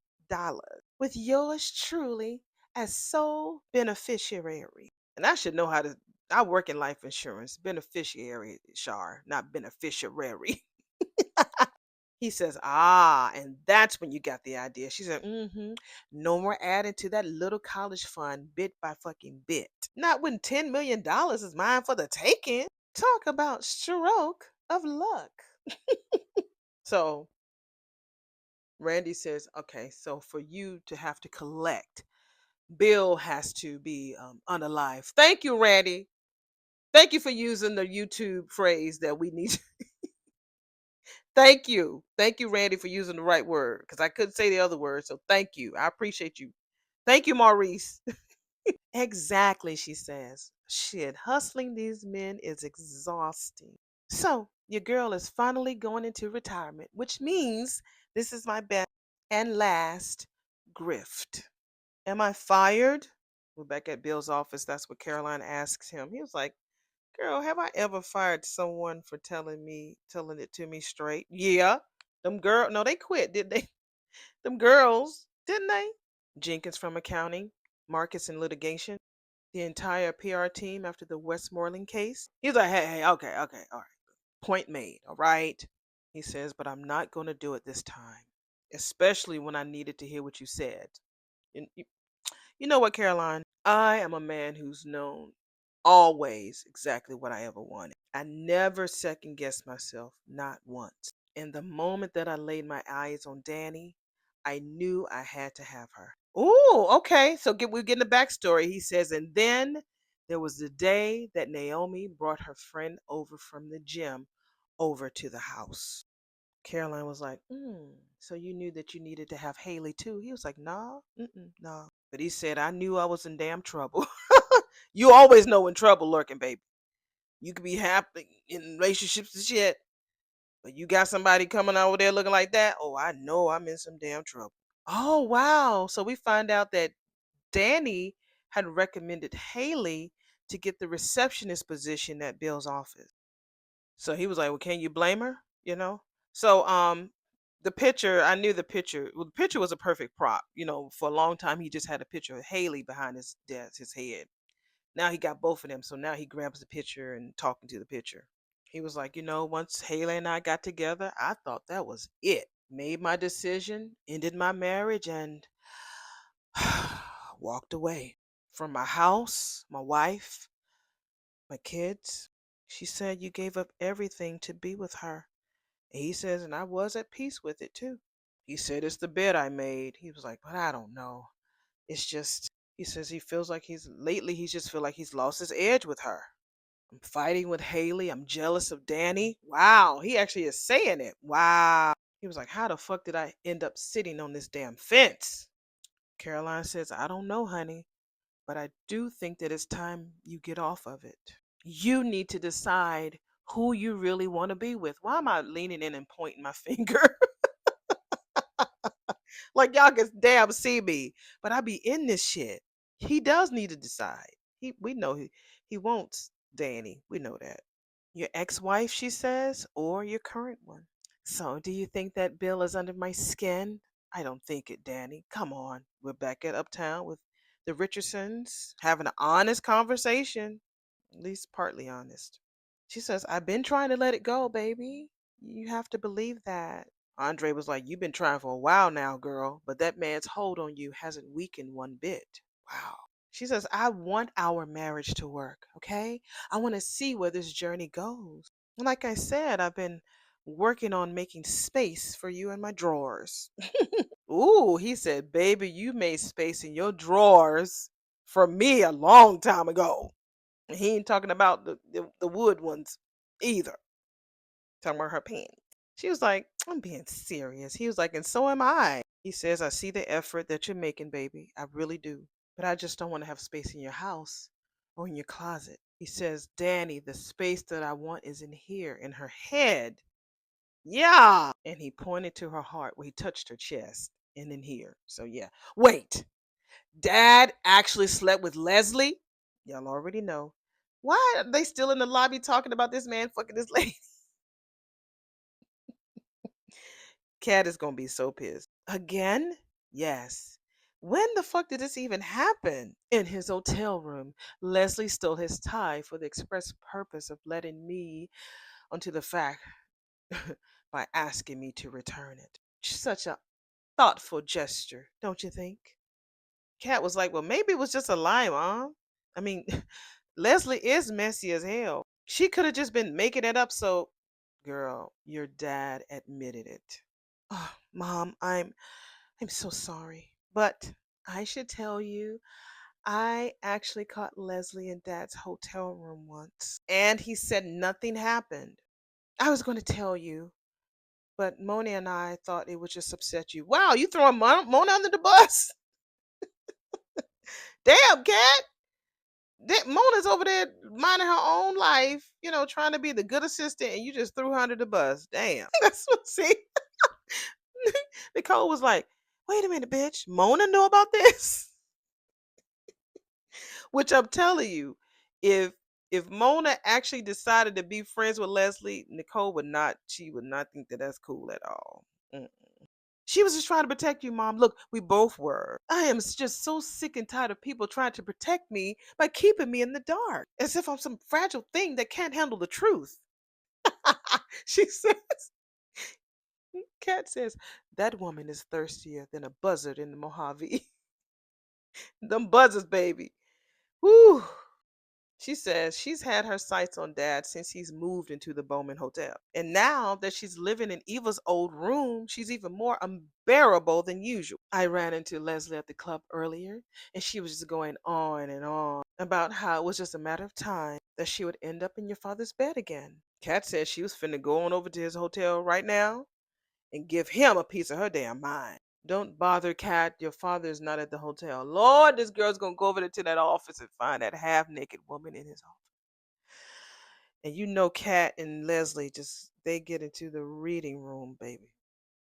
with yours truly as sole beneficiary. And I should know how to. I work in life insurance, beneficiary, Shar, not beneficiary. He says, and that's when you got the idea. She said, no more adding to that little college fund bit by fucking bit. Not when $10 million is mine for the taking. Talk about stroke of luck. So Randy says, okay, so for you to have to collect, Bill has to be unalive. Thank you, Randy. Thank you for using the YouTube phrase that we need. Thank you. Thank you, Randy, for using the right word because I couldn't say the other word. So thank you. I appreciate you. Thank you, Maurice. Exactly, she says. Shit, hustling these men is exhausting. So, your girl is finally going into retirement, which means this is my best and last grift. Am I fired? We're back at Bill's office. That's what Caroline asks him. He was like, girl, have I ever fired someone for telling it to me straight? Yeah. No, they quit, did they? Them girls, didn't they? Jenkins from accounting, Marcus in litigation, the entire PR team after the Westmoreland case. He's like, hey, okay, all right. Point made, all right? He says, but I'm not going to do it this time, especially when I needed to hear what you said. And you know what, Caroline? I am a man who's known always exactly what I ever wanted. I never second guessed myself, not once. And the moment that I laid my eyes on Danny, I knew I had to have her. Ooh, okay. So we're getting the backstory. He says, and then there was the day that Naomi brought her friend over from the gym over to the house. Caroline was like, so you knew that you needed to have Haley too? He was like, nah, nah. But he said, I knew I was in damn trouble. You always know when trouble lurking, baby. You could be happy in relationships and shit, but you got somebody coming over there looking like that. Oh, I know I'm in some damn trouble. Oh, wow. So we find out that Danny had recommended Haley to get the receptionist position at Bill's office. So he was like, "Well, can you blame her?" You know. So the picture, I knew the picture. Well, the picture was a perfect prop. You know, for a long time he just had a picture of Haley behind his desk, his head. Now he got both of them. So now he grabs the picture and talking to the picture. He was like, once Haley and I got together, I thought that was it. Made my decision, ended my marriage, and walked away from my house, my wife, my kids. She said you gave up everything to be with her. And he says, and I was at peace with it too. He said, it's the bed I made. He was like, but I don't know. It's just, he says he feels like he's just feel like he's lost his edge with her. I'm fighting with Haley. I'm jealous of Danny. Wow. He actually is saying it. Wow. He was like, how the fuck did I end up sitting on this damn fence? Caroline says, I don't know, honey, but I do think that it's time you get off of it. You need to decide who you really want to be with. Why am I leaning in and pointing my finger? Like y'all can damn see me, but I be in this shit. He does need to decide. We know he wants Danny. We know that. Your ex-wife, she says, or your current one. So, do you think that Bill is under my skin? I don't think it, Danny. Come on. We're back at Uptown with the Richardsons having an honest conversation, at least partly honest. She says, I've been trying to let it go, baby. You have to believe that. Andre was like, you've been trying for a while now, girl, but that man's hold on you hasn't weakened one bit. Wow. She says, I want our marriage to work, okay? I want to see where this journey goes. And like I said, I've been working on making space for you in my drawers. Ooh, he said, baby, you made space in your drawers for me a long time ago. And he ain't talking about the wood ones either. Talking about her pants. She was like, I'm being serious. He was like, and so am I. He says, I see the effort that you're making, baby. I really do. But I just don't want to have space in your house or in your closet. He says, Danny, the space that I want is in here, in her head. Yeah. And he pointed to her heart where he touched her chest and in here. So, yeah. Wait. Dad actually slept with Leslie? Y'all already know. Why are they still in the lobby talking about this man fucking this lady? Cat is gonna be so pissed. Again? Yes. When the fuck did this even happen? In his hotel room, Leslie stole his tie for the express purpose of letting me onto the fact by asking me to return it. Such a thoughtful gesture, don't you think? Cat was like, well, maybe it was just a lie, Mom. I mean, Leslie is messy as hell. She could have just been making it up. So, girl, your dad admitted it. Oh, Mom, I'm so sorry. But I should tell you, I actually caught Leslie in Dad's hotel room once, and he said nothing happened. I was going to tell you, but Moni and I thought it would just upset you. Wow, you throwing Mona under the bus? Damn, cat. Mona's over there minding her own life, trying to be the good assistant, and you just threw her under the bus. Damn. That's what, see? Nicole was like, wait a minute, bitch. Mona know about this? Which I'm telling you, if Mona actually decided to be friends with Leslie, Nicole would not. She would not think that that's cool at all. Mm. She was just trying to protect you, Mom. Look, we both were. I am just so sick and tired of people trying to protect me by keeping me in the dark, as if I'm some fragile thing that can't handle the truth. She says, Cat says, that woman is thirstier than a buzzard in the Mojave. Them buzzards, baby. Whew. She says she's had her sights on Dad since he's moved into the Bowman Hotel. And now that she's living in Eva's old room, she's even more unbearable than usual. I ran into Leslie at the club earlier, and she was just going on and on about how it was just a matter of time that she would end up in your father's bed again. Kat said she was finna go on over to his hotel right now and give him a piece of her damn mind. Don't bother, Kat. Your father is not at the hotel. Lord, this girl's gonna go over there to that office and find that half naked woman in his office. And you know, Kat and Leslie just they get into the reading room, baby.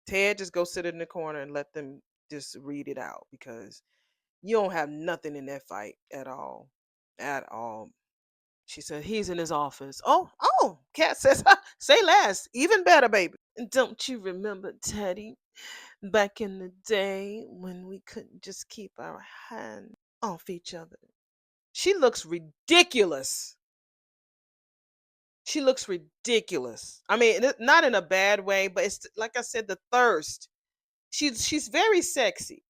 Ted just go sit in the corner and let them just read it out because you don't have nothing in that fight at all, at all. She said he's in his office. Oh, Kat says, say less, even better, baby. And don't you remember, Teddy? Back in the day when we couldn't just keep our hand off each other. She looks ridiculous. She looks ridiculous. I mean, not in a bad way, but it's like I said, the thirst. She's very sexy,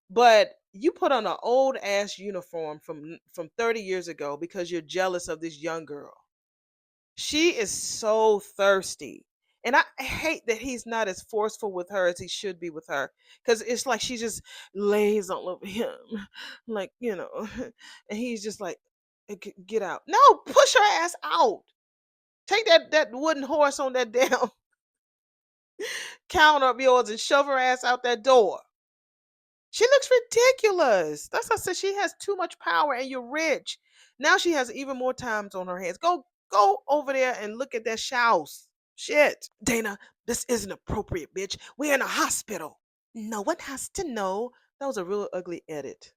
but you put on an old ass uniform from 30 years ago because you're jealous of this young girl. She is so thirsty. And I hate that he's not as forceful with her as he should be with her. Because it's like she just lays all over him. Like, And he's just like, Get out. No, push her ass out. Take that wooden horse on that damn counter of yours and shove her ass out that door. She looks ridiculous. That's why I said she has too much power and you're rich. Now she has even more times on her hands. Go over there and look at that house. Shit. Dana, this isn't appropriate, bitch. We're in a hospital. No one has to know. That was a real ugly edit.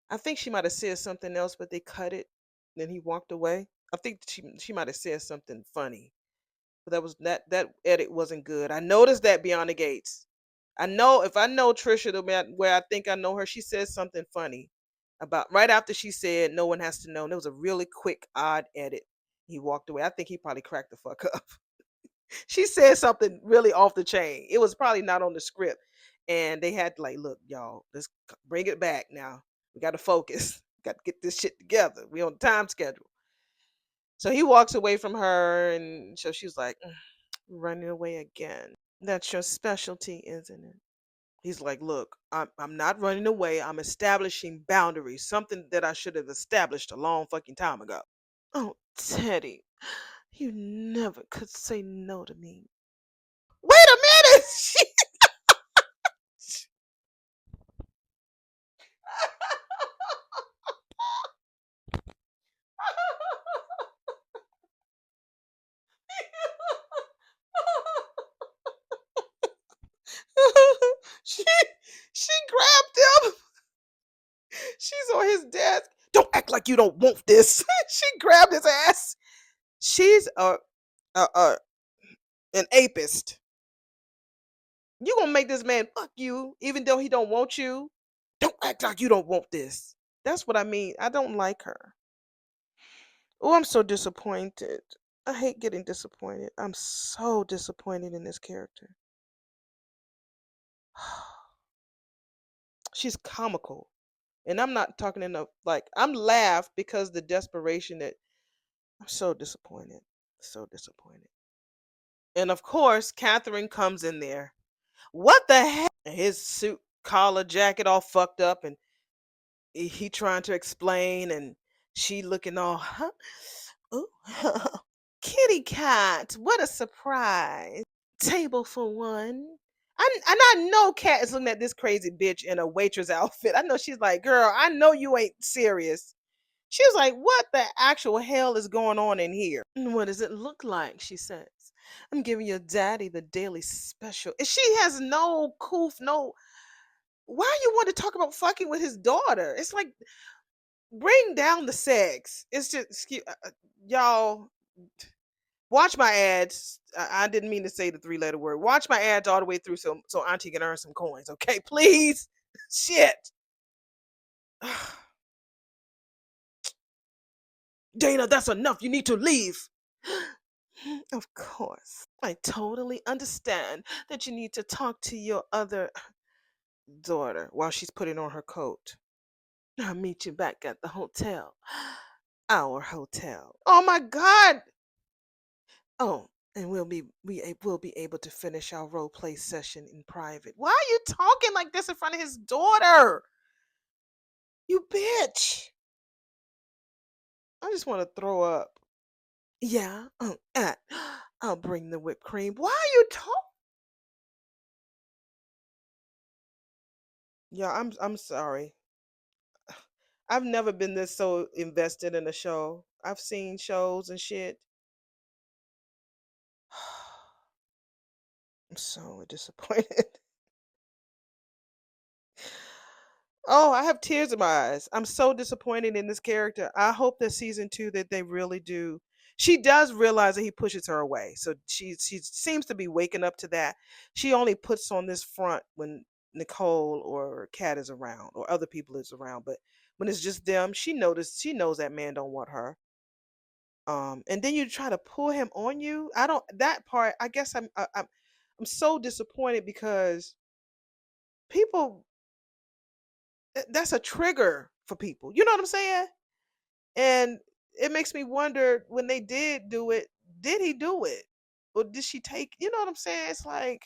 I think she might have said something else, but they cut it. Then he walked away. I think she might have said something funny. But that edit wasn't good. I noticed that beyond the gates. I know if I know Trisha the where I think I know her, she says something funny about right after she said no one has to know. And it was a really quick, odd edit. He walked away. I think he probably cracked the fuck up. She said something really off the chain. It was probably not on the script. And they had to like, look, y'all, let's bring it back now. We got to focus. Got to get this shit together. We on time schedule. So he walks away from her, and so she's like, running away again. That's your specialty, isn't it? He's like, look, I'm not running away. I'm establishing boundaries, something that I should have established a long fucking time ago. Oh, Teddy, you never could say no to me. Wait a minute! she she grabbed him. She's on his desk. Don't act like you don't want this. She grabbed his ass. She's a an apist. You gonna make this man fuck you, even though he don't want you. Don't act like you don't want this. That's what I mean. I don't like her. Oh, I'm so disappointed. I hate getting disappointed. I'm so disappointed in this character. She's comical. And I'm not talking enough like I'm laughed because the desperation that I'm so disappointed. So disappointed. And of course, Catherine comes in there. What the heck? His suit collar jacket all fucked up and he trying to explain and she looking all huh? Ooh, kitty cat, what a surprise. Table for one. And I know Kat is looking at this crazy bitch in a waitress outfit. I know she's like, girl, I know you ain't serious. She was like, what the actual hell is going on in here? What does it look like? She says. I'm giving your daddy the daily special. And she has no coof, no. Why you want to talk about fucking with his daughter? It's like, bring down the sex. It's just, y'all, watch my ads. I didn't mean to say the three-letter word. Watch my ads all the way through so Auntie can earn some coins, okay? Please. Shit. Dana, that's enough. You need to leave. Of course. I totally understand that you need to talk to your other daughter while she's putting on her coat. I'll meet you back at the hotel. our hotel. Oh my God. Oh, and we'll be able to finish our role play session in private. Why are you talking like this in front of his daughter? You bitch. I just want to throw up. Yeah. I'll bring the whipped cream. Why are you talking? Yeah, I'm sorry. I've never been this so invested in a show. I've seen shows and shit. I'm so disappointed. Oh, I have tears in my eyes. I'm so disappointed in this character. I hope that season two that they really do. She does realize that he pushes her away, so she seems to be waking up to that. She only puts on this front when Nicole or Kat is around or other people is around, but when it's just them, she knows that man don't want her. And then you try to pull him on you. I don't that part. I guess I'm so disappointed because people that's a trigger for people. You know what I'm saying? And it makes me wonder when they did do it, did he do it? Or did she take, you know what I'm saying? It's like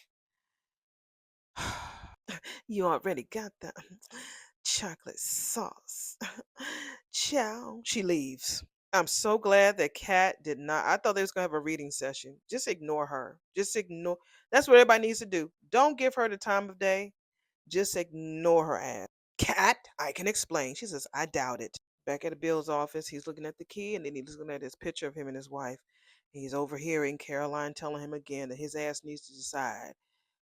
you already got the chocolate sauce. Ciao. She leaves. I'm so glad that Kat did not. I thought they was gonna have a reading session. Just ignore her. Just ignore. That's what everybody needs to do. Don't give her the time of day. Just ignore her ass. Kat, I can explain. She says, I doubt it. Back at the Bill's office, he's looking at the key and then he's looking at this picture of him and his wife. He's overhearing Caroline telling him again that his ass needs to decide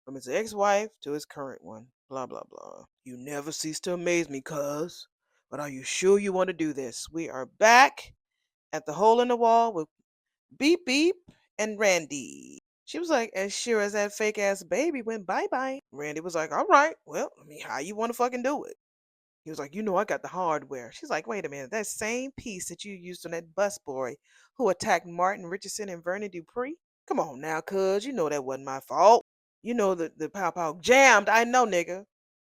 from his ex wife to his current one. Blah, blah, blah. You never cease to amaze me, cuz. But are you sure you want to do this? We are back at the hole in the wall with Beep Beep and Randy. She was like, as sure as that fake ass baby went bye bye. Randy was like, all right, well, I mean, how you want to fucking do it? He was like, you know, I got the hardware. She's like, wait a minute, that same piece that you used on that busboy who attacked Martin Richardson and Vernon Dupree? Come on now, cuz, you know that wasn't my fault. You know the pow pow jammed, I know, nigga.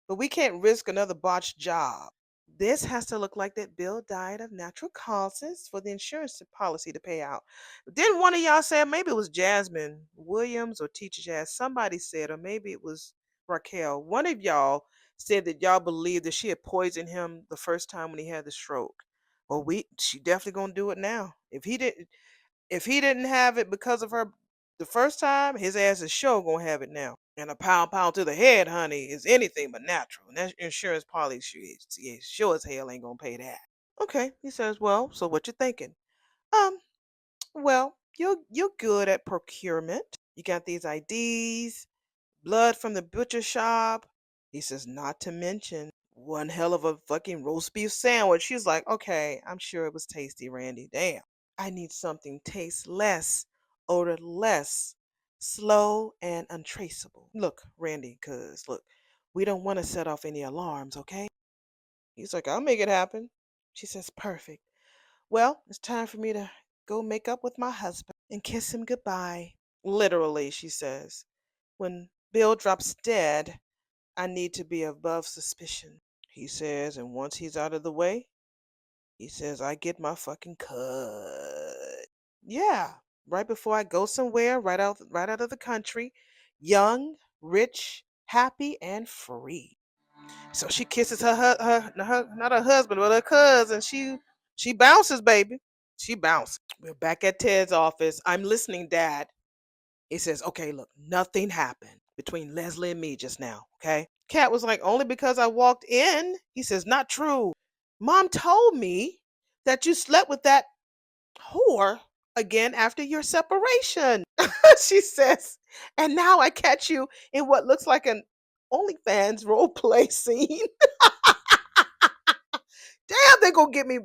But we can't risk another botched job. This has to look like that Bill died of natural causes for the insurance policy to pay out. Didn't one of y'all say maybe it was Jasmine Williams or Teacher Jazz? Somebody said, or maybe it was Raquel. One of y'all said that y'all believed that she had poisoned him the first time when he had the stroke. Well, she definitely gonna do it now. If he didn't have it because of her the first time, his ass is sure gonna have it now. And a pound to the head, honey, is anything but natural. And that insurance policy sure as hell ain't gonna pay that. Okay, he says, well, so what you thinking? Um, well, you're good at procurement. You got these IDs, blood from the butcher shop. He says, not to mention one hell of a fucking roast beef sandwich. She's like, okay, I'm sure it was tasty, Randy. Damn. I need something taste less, odor less, slow and untraceable. Look, Randy, cuz look, we don't want to set off any alarms, okay? He's like, I'll make it happen. She says, perfect. Well, it's time for me to go make up with my husband and kiss him goodbye. Literally, she says. When Bill drops dead, I need to be above suspicion. He says, and once he's out of the way, he says, I get my fucking cut. Yeah, right before I go somewhere, right out of the country, young, rich, happy, and free. So she kisses not her husband, but her cousin. She bounces, baby. She bounces. We're back at Ted's office. I'm listening, Dad. He says, okay, look, nothing happened between Leslie and me just now, okay? Kat was like, only because I walked in. He says, not true. Mom told me that you slept with that whore again after your separation. She says, and now I catch you in what looks like an OnlyFans role play scene. Damn, they gonna get me.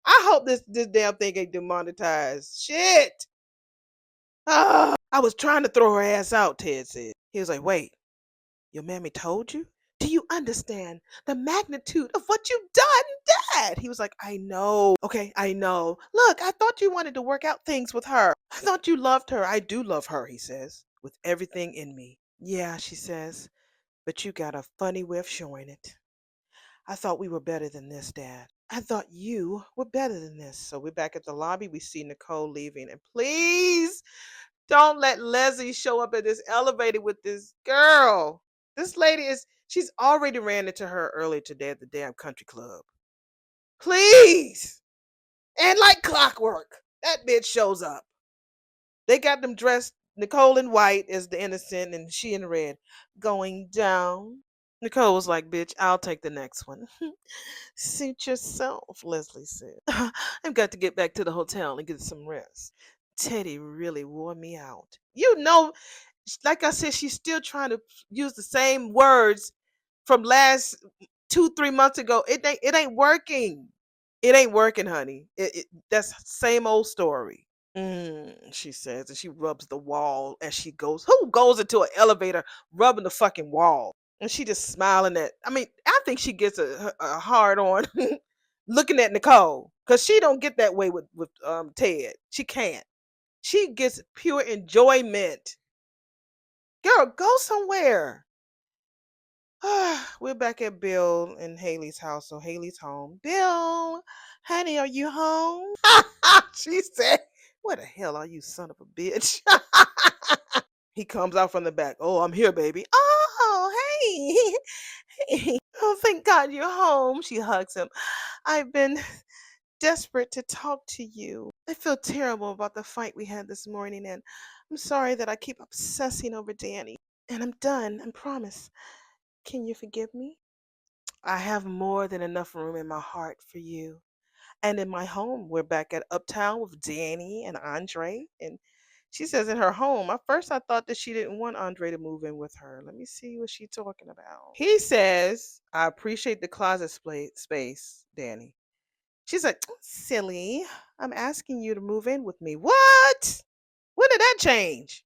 I hope this damn thing ain't demonetized. Shit. Ah, I was trying to throw her ass out, Ted said. He was like, wait, your mammy told you? Do you understand the magnitude of what you've done, Dad? He was like, I know. Okay, I know. Look, I thought you wanted to work out things with her. I thought you loved her. I do love her, he says, with everything in me. Yeah, she says, but you got a funny way of showing it. I thought we were better than this, Dad. I thought you were better than this. So we're back at the lobby. We see Nicole leaving. And please don't let Leslie show up at this elevator with this girl. This lady she's already ran into her earlier today at the damn country club. Please. And like clockwork, that bitch shows up. They got them dressed, Nicole in white as the innocent and she in red. Going down. Nicole was like, bitch, I'll take the next one. Suit yourself, Leslie said. I've got to get back to the hotel and get some rest. Teddy really wore me out. You know, like I said, she's still trying to use the same words from last 2, 3 months ago. It ain't working. It ain't working, honey. That's same old story. She says, and she rubs the wall as she goes. Who goes into an elevator rubbing the fucking wall? And she just smiling at. I mean, I think she gets a hard on looking at Nicole because she don't get that way with Ted. She can't. She gets pure enjoyment. Girl, go somewhere. We're back at Bill and Haley's house. So Haley's home. Bill, honey, are you home? She said, "Where the hell are you, son of a bitch?" He comes out from the back. "Oh, I'm here, baby." "Oh, hey." "Oh, thank God you're home." She hugs him. "I've been desperate to talk to you. I feel terrible about the fight we had this morning, and I'm sorry that I keep obsessing over Danny. And I'm done, I promise. Can you forgive me? I have more than enough room in my heart for you. And in my home, we're back at Uptown with Danny and Andre. And she says in her home, at first I thought that she didn't want Andre to move in with her. Let me see what she's talking about. He says, I appreciate the closet space, Danny. She's like, silly. I'm asking you to move in with me. What? When did that change?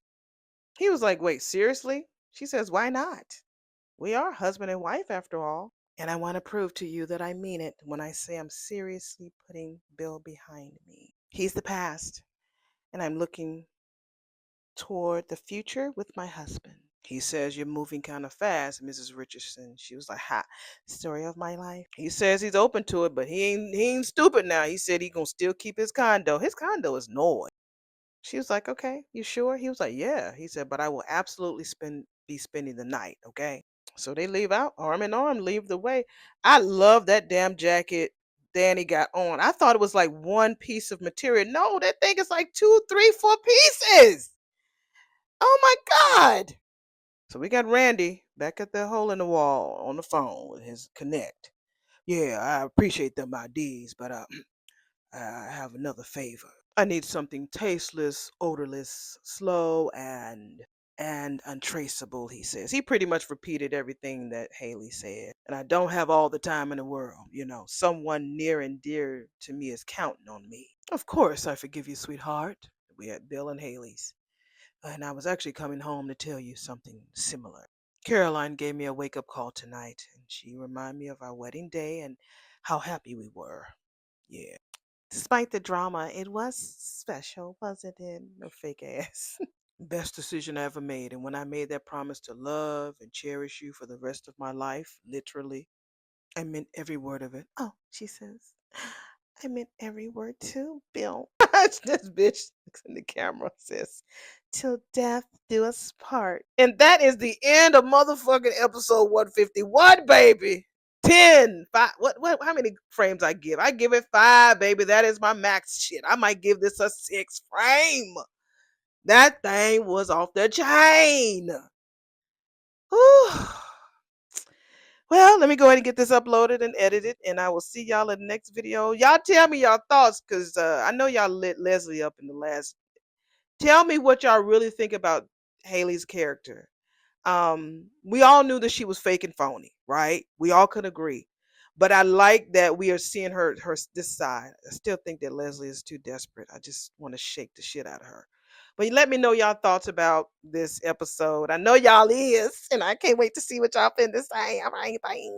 He was like, wait, seriously? She says, why not? We are husband and wife after all. And I want to prove to you that I mean it when I say I'm seriously putting Bill behind me. He's the past, and I'm looking toward the future with my husband. He says you're moving kind of fast, Mrs. Richardson. She was like, ha, story of my life. He says he's open to it, but he ain't stupid now. He said he gonna still keep his condo. His condo is noise. She was like, okay, you sure? He was like, yeah. He said, but I will absolutely be spending the night, okay? So they leave out, arm in arm, leave the way. I love that damn jacket Danny got on. I thought it was like one piece of material. No, that thing is like two, three, four pieces. Oh my God. So we got Randy back at the hole in the wall on the phone with his connect. Yeah, I appreciate them IDs, but I have another favor. I need something tasteless, odorless, slow, and untraceable, he says. He pretty much repeated everything that Haley said. And I don't have all the time in the world. You know, someone near and dear to me is counting on me. Of course, I forgive you, sweetheart. We had Bill and Haley's. And I was actually coming home to tell you something similar. Caroline gave me a wake up call tonight, and she reminded me of our wedding day and how happy we were. Yeah. Despite the drama, it was special, wasn't it? No fake ass. Best decision I ever made. And when I made that promise to love and cherish you for the rest of my life, literally, I meant every word of it. Oh, she says, I meant every word too, Bill. This bitch looks in the camera says, till death do us part. And that is the end of motherfucking episode 151, baby. 10, 5, how many frames I give? I give it 5, baby. That is my max shit. I might give this a 6 frame. That thing was off the chain. Whew. Well, let me go ahead and get this uploaded and edited, and I will see y'all in the next video. Y'all tell me y'all thoughts, because I know y'all lit Leslie up in the last. Tell me what y'all really think about Haley's character. We all knew that she was fake and phony, right? We all could agree. But I like that we are seeing her this side. I still think that Leslie is too desperate. I just want to shake the shit out of her. But let me know y'all thoughts about this episode. I know y'all is, and I can't wait to see what y'all finna say. All right, bye.